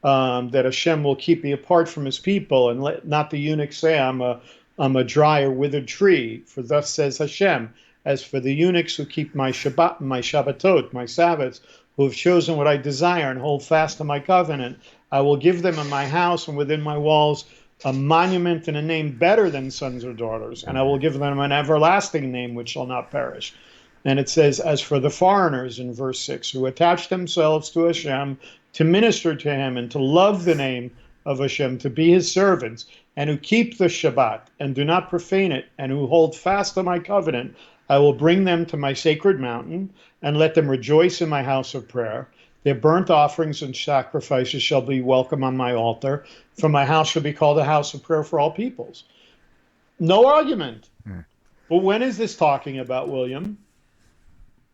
S2: that Hashem will keep me apart from his people. And let not the eunuch say, I'm a dry or withered tree. For thus says Hashem, as for the eunuchs who keep my Shabbatot, my Sabbaths, who have chosen what I desire and hold fast to my covenant, I will give them in my house and within my walls a monument and a name better than sons or daughters. And I will give them an everlasting name which shall not perish." And it says, "As for the foreigners," in verse 6, "who attach themselves to Hashem to minister to him and to love the name of Hashem, to be his servants, and who keep the Shabbat and do not profane it, and who hold fast to my covenant, I will bring them to my sacred mountain and let them rejoice in my house of prayer. Their burnt offerings and sacrifices shall be welcome on my altar, for my house shall be called a house of prayer for all peoples." No argument. But when is this talking about, William?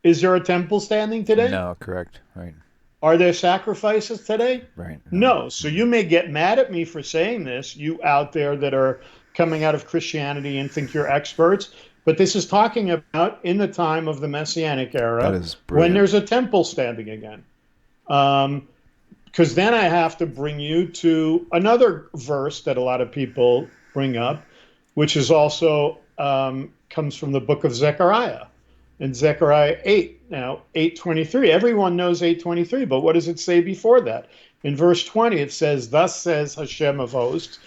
S2: Is there a temple standing today?
S1: No, correct. Right.
S2: Are there sacrifices today?
S1: Right.
S2: No. So you may get mad at me for saying this, you out there that are coming out of Christianity and think you're experts. But this is talking about in the time of the Messianic era,
S1: That is
S2: when
S1: brilliant.
S2: there's a temple standing again. Because then I have to bring you to another verse that a lot of people bring up, which is also comes from the book of Zechariah. In Zechariah 8, now 8:23, everyone knows 8:23, but what does it say before that? In verse 20, it says, "Thus says Hashem of hosts,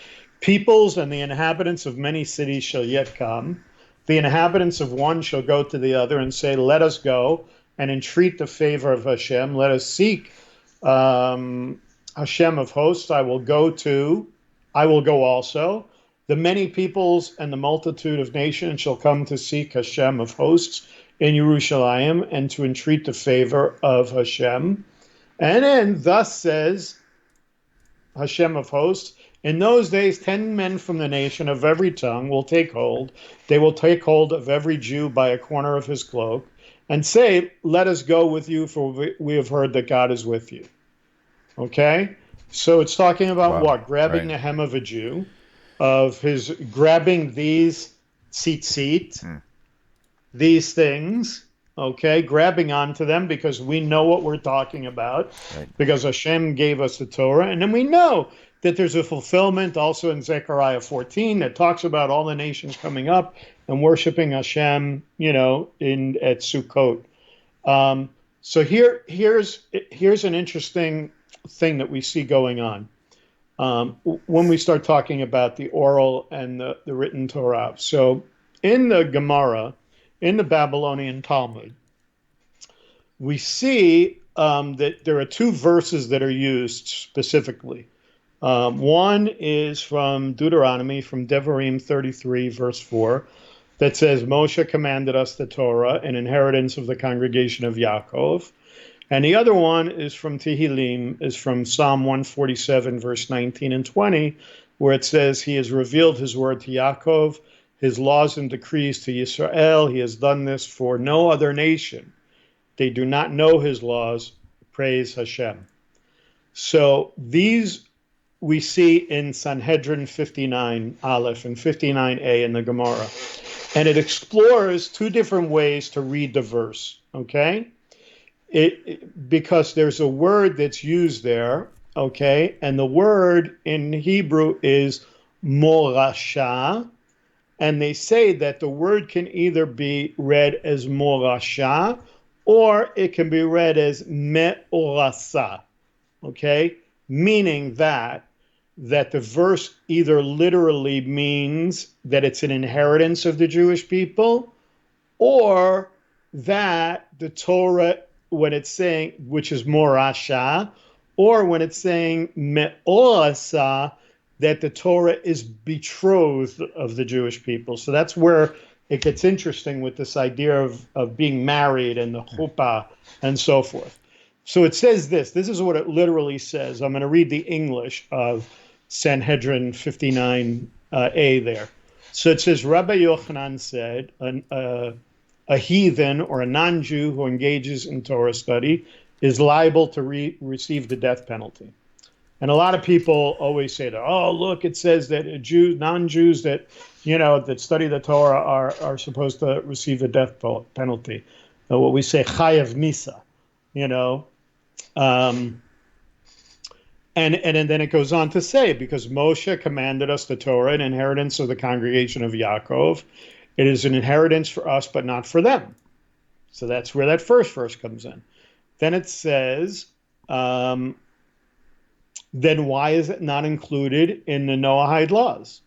S2: peoples and the inhabitants of many cities shall yet come. The inhabitants of one shall go to the other and say, let us go and entreat the favor of Hashem. Let us seek Hashem of hosts. I will go also. The many peoples and the multitude of nations shall come to seek Hashem of hosts in Yerushalayim and to entreat the favor of Hashem." And then, thus says Hashem of hosts, "In those days 10 men from the nation of every tongue will take hold. They will take hold of every Jew by a corner of his cloak and say, let us go with you, for we have heard that God is with you." Okay? So it's talking about what? Grabbing the hem of a Jew, grabbing these tzitzit, these things, okay, grabbing onto them because we know what we're talking about, because Hashem gave us the Torah. And then we know that there's a fulfillment also in Zechariah 14 that talks about all the nations coming up and worshiping Hashem, at Sukkot. So here's an interesting thing that we see going on when we start talking about the oral and the written Torah. So in the Gemara, in the Babylonian Talmud, we see that there are two verses that are used specifically. One is from Deuteronomy, from Devarim 33, verse 4, that says, Moshe commanded us the Torah, an inheritance of the congregation of Yaakov. And the other one is from Tehillim, is from Psalm 147, verse 19 and 20, where it says, he has revealed his word to Yaakov, his laws and decrees to Yisrael. He has done this for no other nation. They do not know his laws. Praise Hashem. So these we see in Sanhedrin 59 Aleph and 59a in the Gemara. And it explores two different ways to read the verse, okay? Because there's a word that's used there, okay? And the word in Hebrew is morasha. And they say that the word can either be read as morasha or it can be read as me'orasa, okay? Meaning that the verse either literally means that it's an inheritance of the Jewish people, or that the Torah, when it's saying, which is morasha, or when it's saying me'orasa, that the Torah is betrothed of the Jewish people. So that's where it gets interesting with this idea of being married and the chuppah and so forth. So it says this is what it literally says. I'm going to read the English of Sanhedrin 59a there. So it says, Rabbi Yochanan said, a heathen or a non-Jew who engages in Torah study is liable to receive the death penalty. And a lot of people always say that, oh, look, it says that non-Jews that, that study the Torah are supposed to receive a death penalty. What we say, chayav misa, And then it goes on to say, because Moshe commanded us the Torah, an inheritance of the congregation of Yaakov, it is an inheritance for us, but not for them. So that's where that first verse comes in. Then it says, then why is it not included in the Noahide Laws?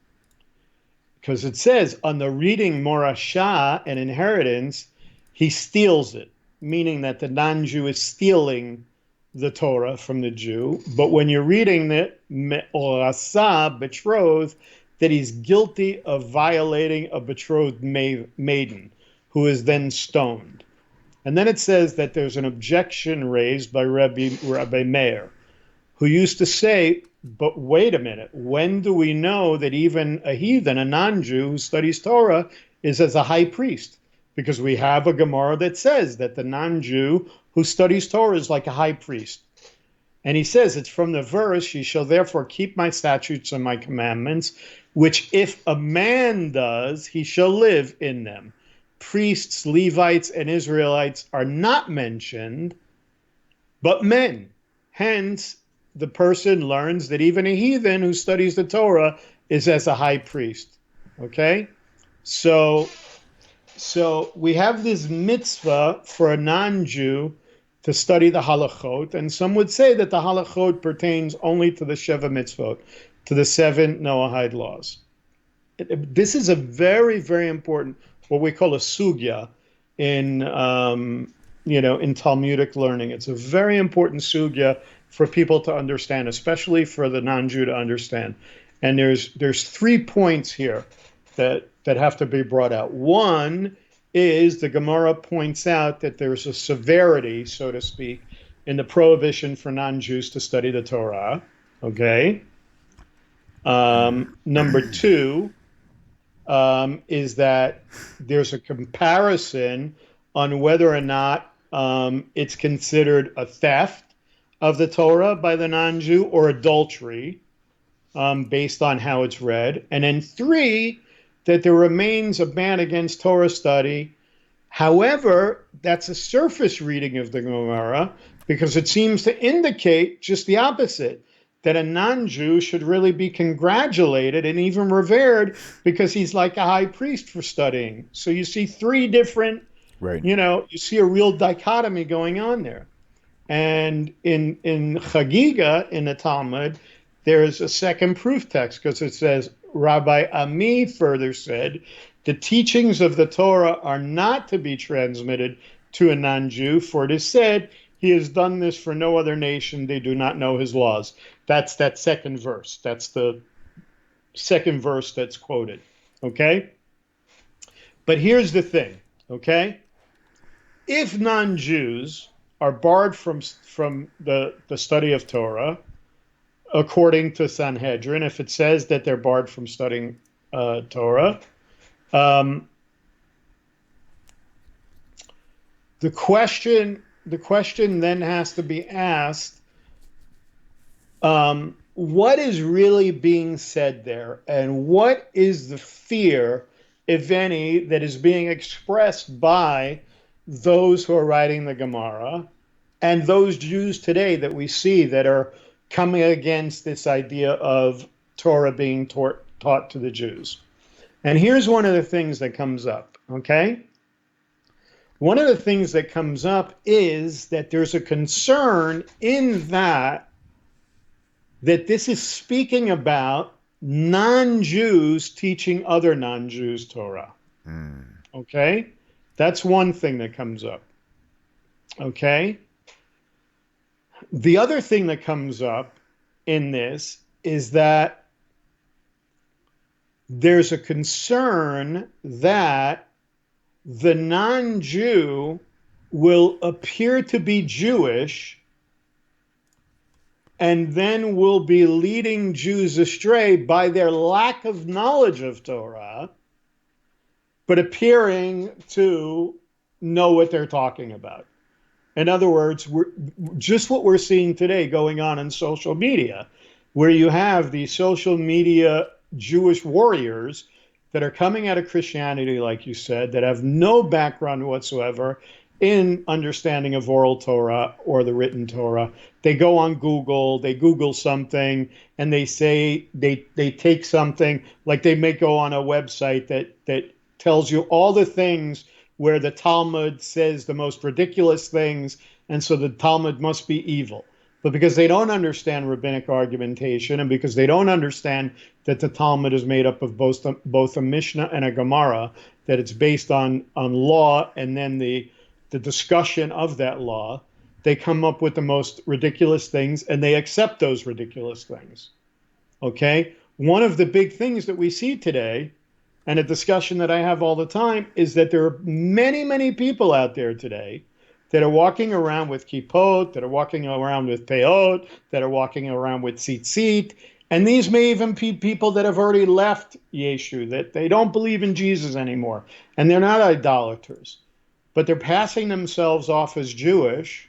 S2: Because it says, on the reading morasha, an inheritance, he steals it, meaning that the non-Jew is stealing the Torah from the Jew. But when you're reading it, me'orasa, betrothed, that he's guilty of violating a betrothed maiden, who is then stoned. And then it says that there's an objection raised by Rabbi Meir, who used to say, but wait a minute, when do we know that even a heathen, a non-Jew who studies Torah, is as a high priest? Because we have a Gemara that says that the non-Jew who studies Torah is like a high priest. And he says, it's from the verse, ye shall therefore keep my statutes and my commandments, which if a man does, he shall live in them. Priests, Levites, and Israelites are not mentioned, but men. Hence, the person learns that even a heathen who studies the Torah is as a high priest. Okay? So we have this mitzvah for a non-Jew to study the halachot, and some would say that the halachot pertains only to the Sheva mitzvot, to the 7 Noahide laws. This is a very, very important, what we call a sugya in in Talmudic learning. It's a very important sugya for people to understand, especially for the non-Jew to understand. And there's 3 points here that have to be brought out. One is the Gemara points out that there's a severity, so to speak, in the prohibition for non-Jews to study the Torah. Okay. Number 2 is that there's a comparison on whether or not it's considered a theft of the Torah by the non-Jew or adultery based on how it's read. And then 3, that there remains a ban against Torah study. However, that's a surface reading of the Gemara because it seems to indicate just the opposite, that a non-Jew should really be congratulated and even revered because he's like a high priest for studying. So you see 3 different,
S1: Right.
S2: you see a real dichotomy going on there. And in Chagiga, in the Talmud, there's a second proof text because it says, Rabbi Ami further said, the teachings of the Torah are not to be transmitted to a non-Jew, for it is said, he has done this for no other nation, they do not know his laws. That's that second verse. That's the second verse that's quoted, okay? But here's the thing, okay? If non-Jews are barred from the study of Torah, according to Sanhedrin, if it says that they're barred from studying Torah, the question then has to be asked, what is really being said there, and what is the fear, if any, that is being expressed by those who are writing the Gemara and those Jews today that we see that are coming against this idea of Torah being taught to the Jews. And here's one of the things that comes up, okay? One of the things that comes up is that there's a concern in that this is speaking about non-Jews teaching other non-Jews Torah. Okay? That's one thing that comes up. Okay? The other thing that comes up in this is that there's a concern that the non-Jew will appear to be Jewish and then will be leading Jews astray by their lack of knowledge of Torah, but appearing to know what they're talking about. In other words, just what we're seeing today going on in social media, where you have these social media Jewish warriors that are coming out of Christianity, like you said, that have no background whatsoever in understanding of oral Torah or the written Torah. They go on Google, they Google something, and they say they take something, like they may go on a website that tells you all the things where the Talmud says the most ridiculous things, and so the Talmud must be evil. But because they don't understand rabbinic argumentation, and because they don't understand that the Talmud is made up of both a Mishnah and a Gemara, that it's based on law and then the discussion of that law, they come up with the most ridiculous things, and they accept those ridiculous things. Okay? One of the big things that we see today, and a discussion that I have all the time, is that there are many, many people out there today that are walking around with kippot, that are walking around with peot, that are walking around with tzitzit. And these may even be people that have already left Yeshu, that they don't believe in Jesus anymore. And they're not idolaters, but they're passing themselves off as Jewish.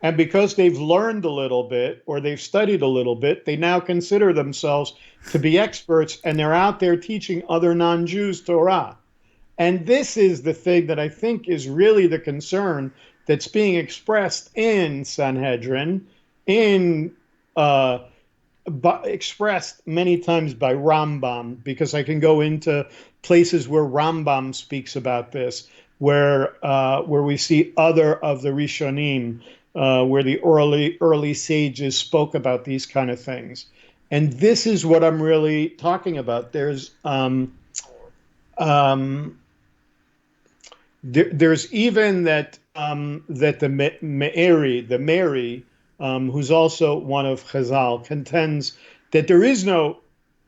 S2: And because they've learned a little bit or they've studied a little bit, they now consider themselves to be experts, and they're out there teaching other non-Jews Torah. And this is the thing that I think is really the concern that's being expressed in Sanhedrin, expressed many times by Rambam, because I can go into places where Rambam speaks about this, where we see other of the Rishonim, where the early sages spoke about these kind of things. And this is what I'm really talking about. There's even that the Mary, who's also one of Chazal, contends that there is no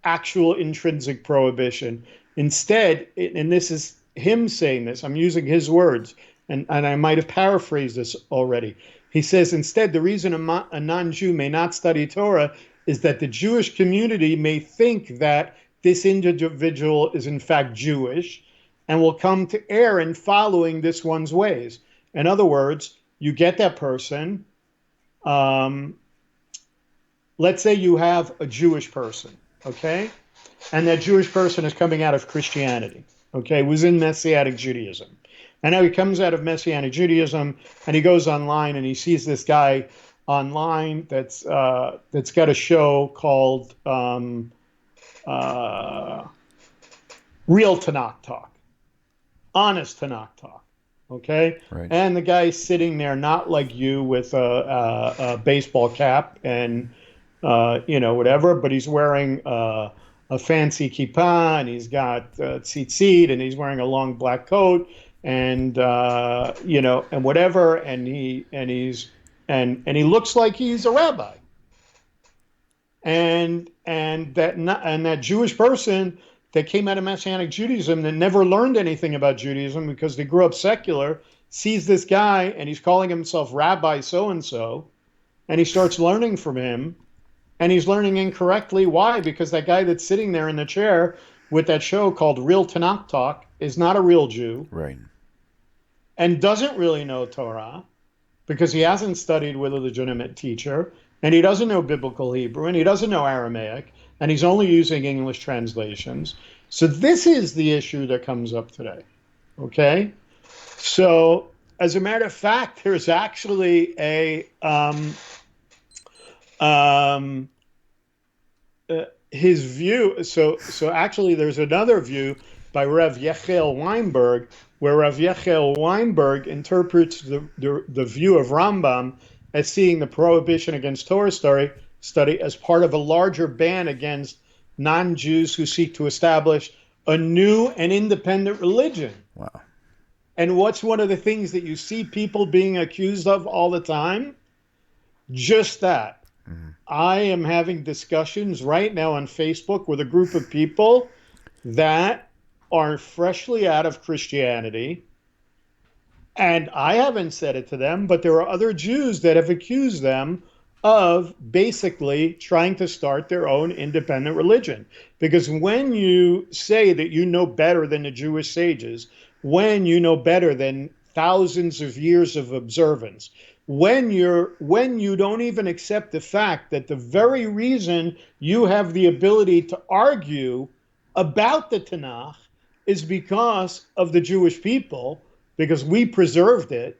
S2: actual intrinsic prohibition. Instead, and this is him saying this, I'm using his words, and I might have paraphrased this already. He says, instead, the reason a non-Jew may not study Torah is that the Jewish community may think that this individual is in fact Jewish and will come to err in following this one's ways. In other words, you get that person. Let's say you have a Jewish person, okay? And that Jewish person is coming out of Christianity, okay? Was in Messianic Judaism. And now he comes out of Messianic Judaism and he goes online and he sees this guy online that's got a show called Real Tanakh Talk, Honest Tanakh Talk, okay?
S1: Right.
S2: And the guy's sitting there not like you with a baseball cap and whatever, but he's wearing a fancy kippah and he's got tzitzit and he's wearing a long black coat and and whatever, and he looks like he's a rabbi, and that Jewish person that came out of Messianic Judaism that never learned anything about Judaism because they grew up secular sees this guy and he's calling himself Rabbi so and so, and he starts learning from him, and he's learning incorrectly. Why? Because that guy that's sitting there in the chair with that show called Real Tanakh Talk is not a real Jew.
S1: Right.
S2: And doesn't really know Torah because he hasn't studied with a legitimate teacher, and he doesn't know biblical Hebrew, and he doesn't know Aramaic, and he's only using English translations. So this is the issue that comes up today, okay? So as a matter of fact, there's actually his view. So actually there's another view by Rav Yechiel Weinberg, where Rav Yechiel Weinberg interprets the view of Rambam as seeing the prohibition against Torah study as part of a larger ban against non-Jews who seek to establish a new and independent religion.
S1: Wow.
S2: And what's one of the things that you see people being accused of all the time? Just that. Mm-hmm. I am having discussions right now on Facebook with a group of people that are freshly out of Christianity. And I haven't said it to them, but there are other Jews that have accused them of basically trying to start their own independent religion. Because when you say that you know better than the Jewish sages, when you know better than thousands of years of observance, when you don't even accept the fact that the very reason you have the ability to argue about the Tanakh is because of the Jewish people, because we preserved it,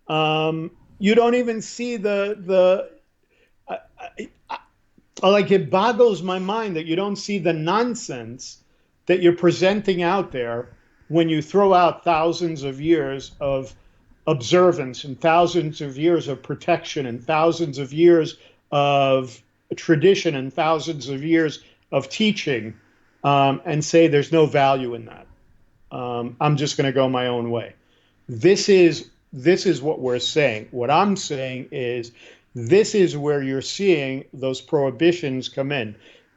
S2: you don't even see like it boggles my mind that you don't see the nonsense that you're presenting out there when you throw out thousands of years of observance and thousands of years of protection and thousands of years of tradition and thousands of years of teaching, and say there's no value in that. I'm just going to go my own way. This is what we're saying. What I'm saying is this is where you're seeing those prohibitions come in.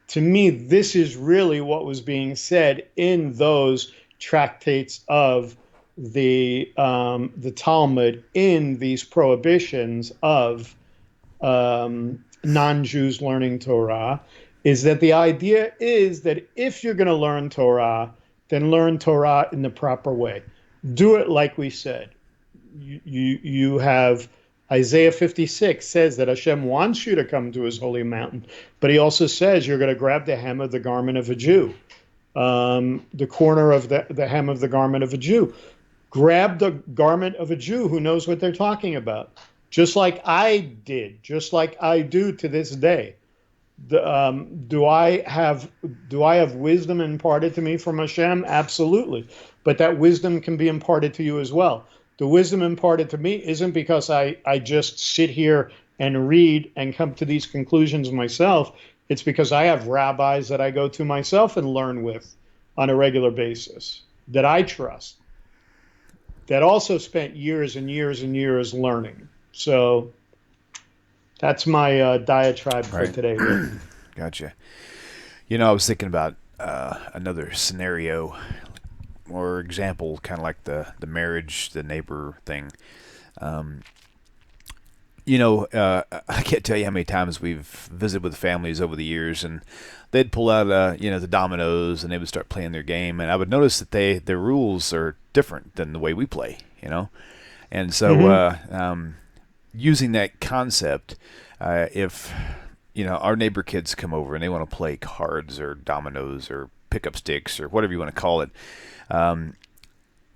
S2: To me, this is really what was being said in those tractates of the Talmud in these prohibitions of non-Jews learning Torah is that the idea is that if you're going to learn Torah, then learn Torah in the proper way. Do it like we said. You have Isaiah 56 says that Hashem wants you to come to his holy mountain, but he also says you're going to grab the hem of the garment of a Jew, the corner of the hem of the garment of a Jew. Grab the garment of a Jew who knows what they're talking about, just like I did, just like I do to this day. Do I have wisdom imparted to me from Hashem? Absolutely, but that wisdom can be imparted to you as well. The wisdom imparted to me isn't because I just sit here and read and come to these conclusions myself. It's because I have rabbis that I go to myself and learn with on a regular basis that I trust, that also spent years and years and years learning. So that's my diatribe for today.
S1: Gotcha. I was thinking about another scenario or example, kind of like the marriage, the neighbor thing. I can't tell you how many times we've visited with families over the years, and they'd pull out, the dominoes, and they would start playing their game, and I would notice that their rules are different than the way we play, and so using that concept, if our neighbor kids come over and they want to play cards or dominoes or pick up sticks or whatever you want to call it,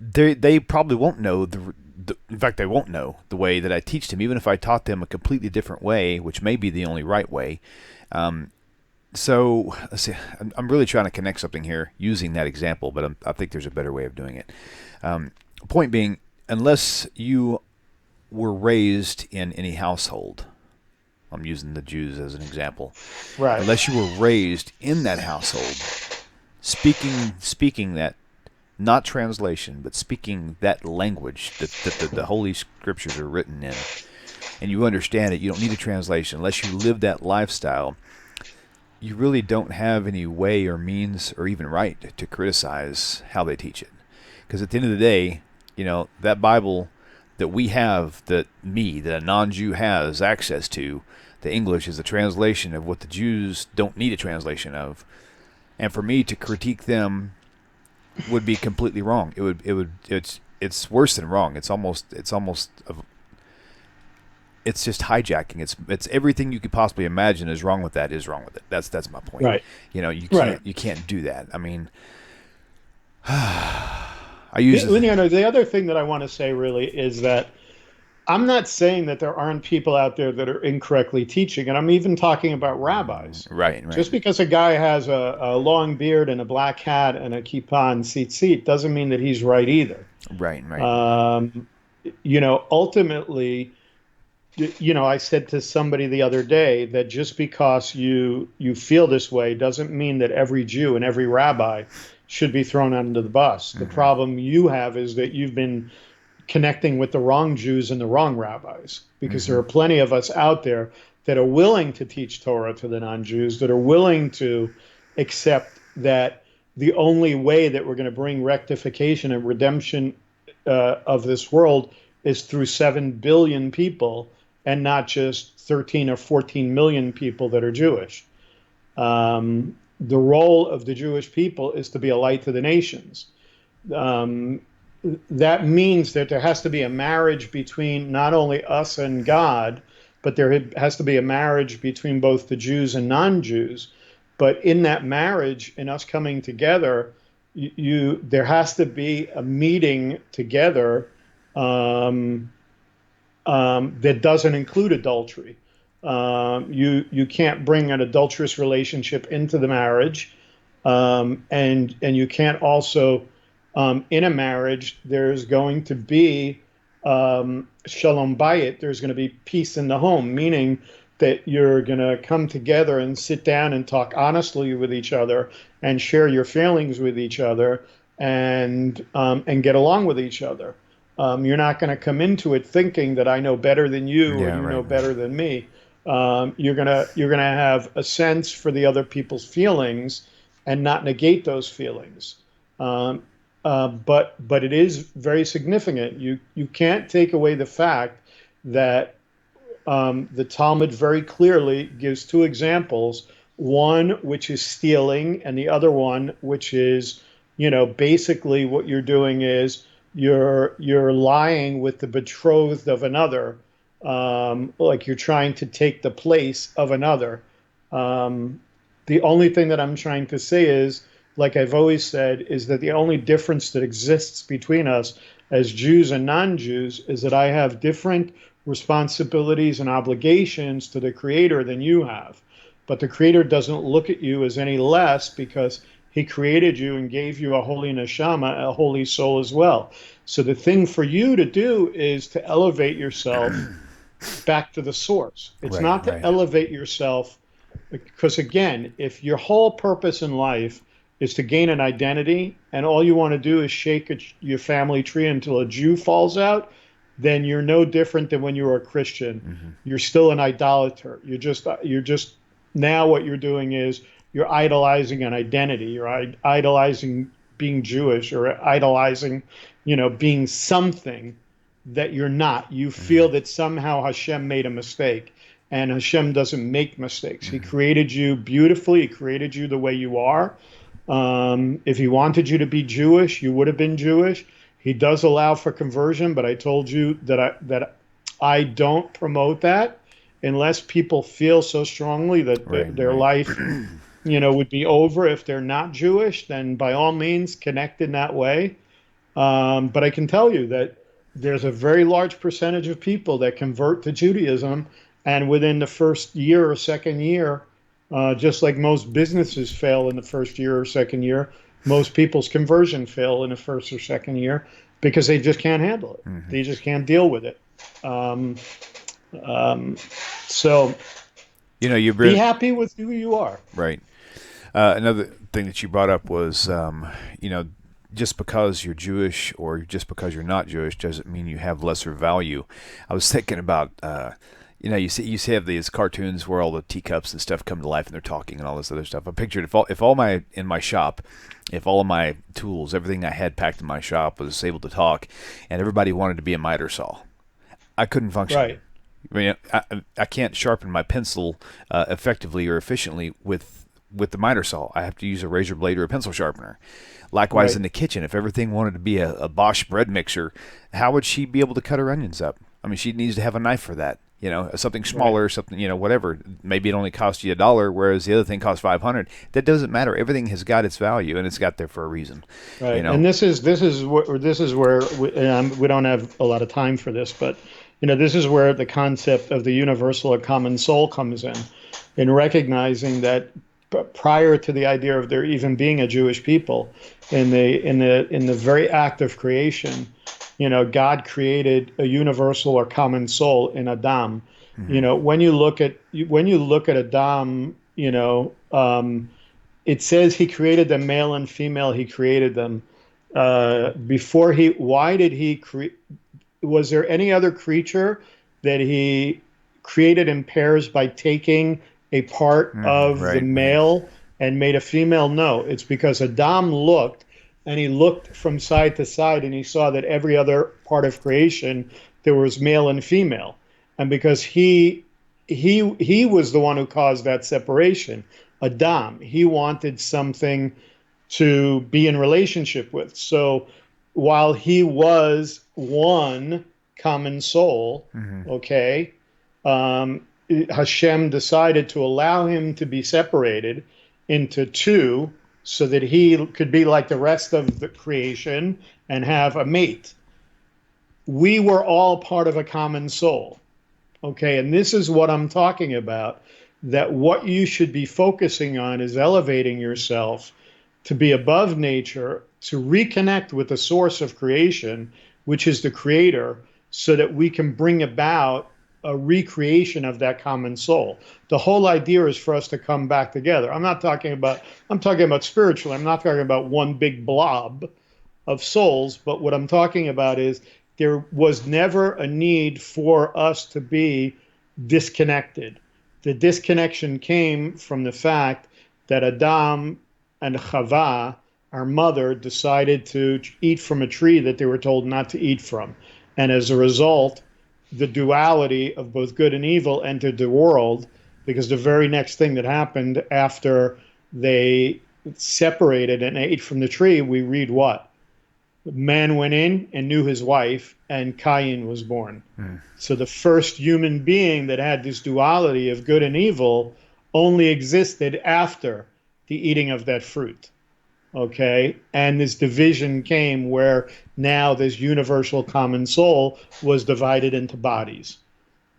S1: they probably won't know in fact, they won't know the way that I teach them, even if I taught them a completely different way, which may be the only right way. So let's see. I'm really trying to connect something here using that example, but I think there's a better way of doing it. Point being, unless you were raised in any household, I'm using the Jews as an example.
S2: Right.
S1: Unless you were raised in that household, speaking that, not translation, but speaking that language that the Holy Scriptures are written in, and you understand it, you don't need a translation. Unless you live that lifestyle, you really don't have any way or means or even right to criticize how they teach it. Because at the end of the day, that Bible that we have, that a non-Jew has access to, the English is a translation of what the Jews don't need a translation of. And for me to critique them would be completely wrong. It's worse than wrong. It's just hijacking. It's everything you could possibly imagine is wrong with that is wrong with it. That's my point.
S2: Right.
S1: You can't do that. I mean,
S2: the other thing that I want to say really is that I'm not saying that there aren't people out there that are incorrectly teaching, and I'm even talking about rabbis.
S1: Right.
S2: Just because a guy has a long beard and a black hat and a kippah and tzitzit doesn't mean that he's right either.
S1: Right.
S2: Ultimately, I said to somebody the other day that just because you feel this way doesn't mean that every Jew and every rabbi should be thrown under the bus. The problem you have is that you've been connecting with the wrong Jews and the wrong rabbis, because there are plenty of us out there that are willing to teach Torah to the non-Jews, that are willing to accept that the only way that we're going to bring rectification and redemption of this world is through 7 billion people and not just 13 or 14 million people that are Jewish. The role of the Jewish people is to be a light to the nations. That means that there has to be a marriage between not only us and God, but there has to be a marriage between both the Jews and non-Jews. But in that marriage, in us coming together, there has to be a meeting together that doesn't include adultery. You can't bring an adulterous relationship into the marriage, and you can't also. In a marriage, there's going to be shalom bayit. There's going to be peace in the home, meaning that you're going to come together and sit down and talk honestly with each other and share your feelings with each other and get along with each other. You're not going to come into it thinking that I know better than you or you know better than me. You're gonna have a sense for the other people's feelings and not negate those feelings. but it is very significant. You can't take away the fact that the Talmud very clearly gives two examples. One which is stealing, and the other one which is, basically what you're doing is you're lying with the betrothed of another, like you're trying to take the place of another. The only thing that I'm trying to say is, like I've always said, is that the only difference that exists between us as Jews and non-Jews is that I have different responsibilities and obligations to the Creator than you have. But the Creator doesn't look at you as any less because He created you and gave you a holy neshama, a holy soul as well. So the thing for you to do is to elevate yourself back to the source. It's
S1: Right,
S2: not to
S1: right.
S2: elevate yourself because, again, if your whole purpose in life is to gain an identity and all you want to do is shake your family tree until a Jew falls out, then you're no different than when you were a Christian. You're still an idolater. You're just now what you're doing is you're idolizing an identity. You're idolizing being Jewish or idolizing, being something that you're not. You feel that somehow Hashem made a mistake, and Hashem doesn't make mistakes. He created you beautifully. He created you the way you are. If he wanted you to be Jewish, you would have been Jewish. He does allow for conversion, but I told you that I don't promote that unless people feel so strongly that
S1: Right,
S2: their
S1: right.
S2: life, would be over if they're not Jewish. Then by all means, connect in that way. But I can tell you that there's a very large percentage of people that convert to Judaism, and within the first year or second year, just like most businesses fail in the first year or second year, most people's conversion fail in the first or second year because they just can't handle it. They just can't deal with it. Um, so
S1: You
S2: be
S1: bring
S2: happy with who you are.
S1: right. Another thing that you brought up was, just because you're Jewish or just because you're not Jewish doesn't mean you have lesser value. I was thinking about, you see have these cartoons where all the teacups and stuff come to life and they're talking and all this other stuff. I pictured if all my in my shop, if all of my tools, everything I had packed in my shop was able to talk, and everybody wanted to be a miter saw, I couldn't function.
S2: Right.
S1: I mean, I can't sharpen my pencil effectively or efficiently with the miter saw. I have to use a razor blade or a pencil sharpener. Likewise,
S2: Right.
S1: in the kitchen, if everything wanted to be a Bosch bread mixer, how would she be able to cut her onions up? I mean, she needs to have a knife for that. Something
S2: Right.
S1: smaller, something, whatever. Maybe it only costs you $1, whereas the other thing costs 500. That doesn't matter. Everything has got its value, and it's got there for a reason. You
S2: Right, and
S1: know.
S2: this is where we don't have a lot of time for this, but this is where the concept of the universal or common soul comes in recognizing that prior to the idea of there even being a Jewish people, in the very act of creation, God created a universal or common soul in Adam.
S1: Hmm.
S2: When you look at Adam, it says he created them male and female. He created them before he. Why did he create? Was there any other creature that he created in pairs by taking a part of the
S1: Right, right.
S2: male and made a female? No, it's because Adam looked and he looked from side to side and he saw that every other part of creation there was male and female, and because he was the one who caused that separation. Adam, he wanted something to be in relationship with. So while he was one common soul,
S1: Hmm.
S2: okay, Hashem decided to allow him to be separated into two so that he could be like the rest of the creation and have a mate. We were all part of a common soul. Okay, and this is what I'm talking about, that what you should be focusing on is elevating yourself to be above nature, to reconnect with the source of creation, which is the creator, so that we can bring about a recreation of that common soul. The whole idea is for us to come back together. I'm talking about spiritual. I'm not talking about one big blob of souls, but what I'm talking about is there was never a need for us to be disconnected. The disconnection came from the fact that Adam and Chava our mother decided to eat from a tree that they were told not to eat from. And as a result, the duality of both good and evil entered the world, because the very next thing that happened after they separated and ate from the tree, we read what? Man went in and knew his wife, and Cain was born. So the first human being that had this duality of good and evil only existed after the eating of that fruit. Okay, and this division came where now this universal common soul was divided into bodies.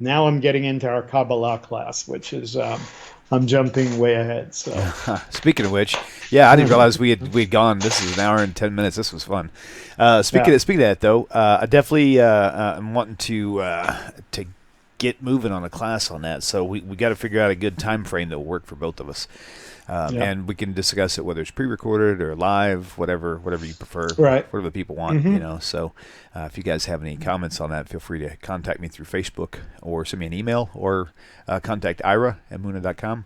S2: Now I'm getting into our Kabbalah class, which is I'm jumping way ahead. So
S1: speaking of which, yeah, I didn't realize we had gone. This is an hour and 10 minutes. This was fun. Speaking of that, though, I definitely am wanting to get moving on a class on that. So we got to figure out a good time frame that will work for both of us. And we can discuss it whether it's pre-recorded or live, whatever you prefer,
S2: right?
S1: Whatever people want, you know. So if you guys have any comments on that, feel free to contact me through Facebook or send me an email or contact Ira at Muna.com.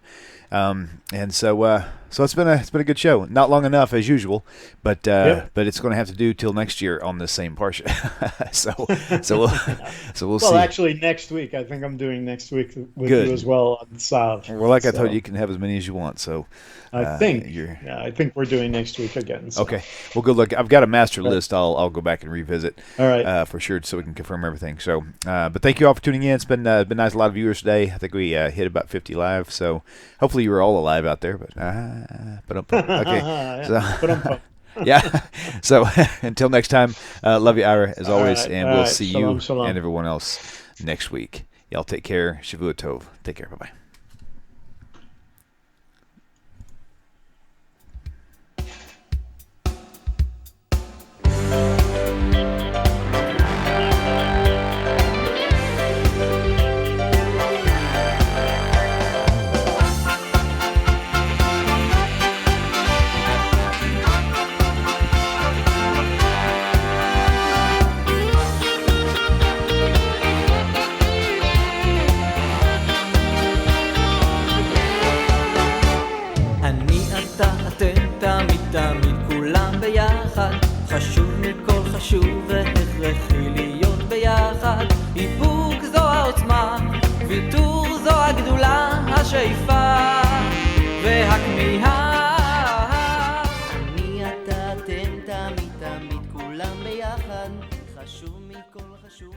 S1: And so it's been a good show. Not long enough as usual, but it's going to have to do till next year on the same Parsha. so we'll see.
S2: Well, actually, next week I think I'm doing next week with you as well on Sav.
S1: Well, like I told you, you can have as many as you want. So
S2: I think we're doing next week again. So.
S1: Okay. Well, good luck. I've got a master list. I'll go back and revisit.
S2: All right.
S1: For sure, so we can confirm everything. So, but thank you all for tuning in. It's been nice. A lot of viewers today. I think we hit about 50 live. So hopefully you were all alive out there. But okay. Yeah. So until next time, love you, Ira, as always, and we'll see you and everyone else next week. Y'all take care. Shavua Tov. Take care. Bye-bye.
S3: חשוב מכל חשוב והכרחי להיות ביחד איפוק זו העוצמה ויתור זו הגדולה השאיפה והכמיהה אני אתה אתם תמיד כולם ביחד חשוב מכל חשוב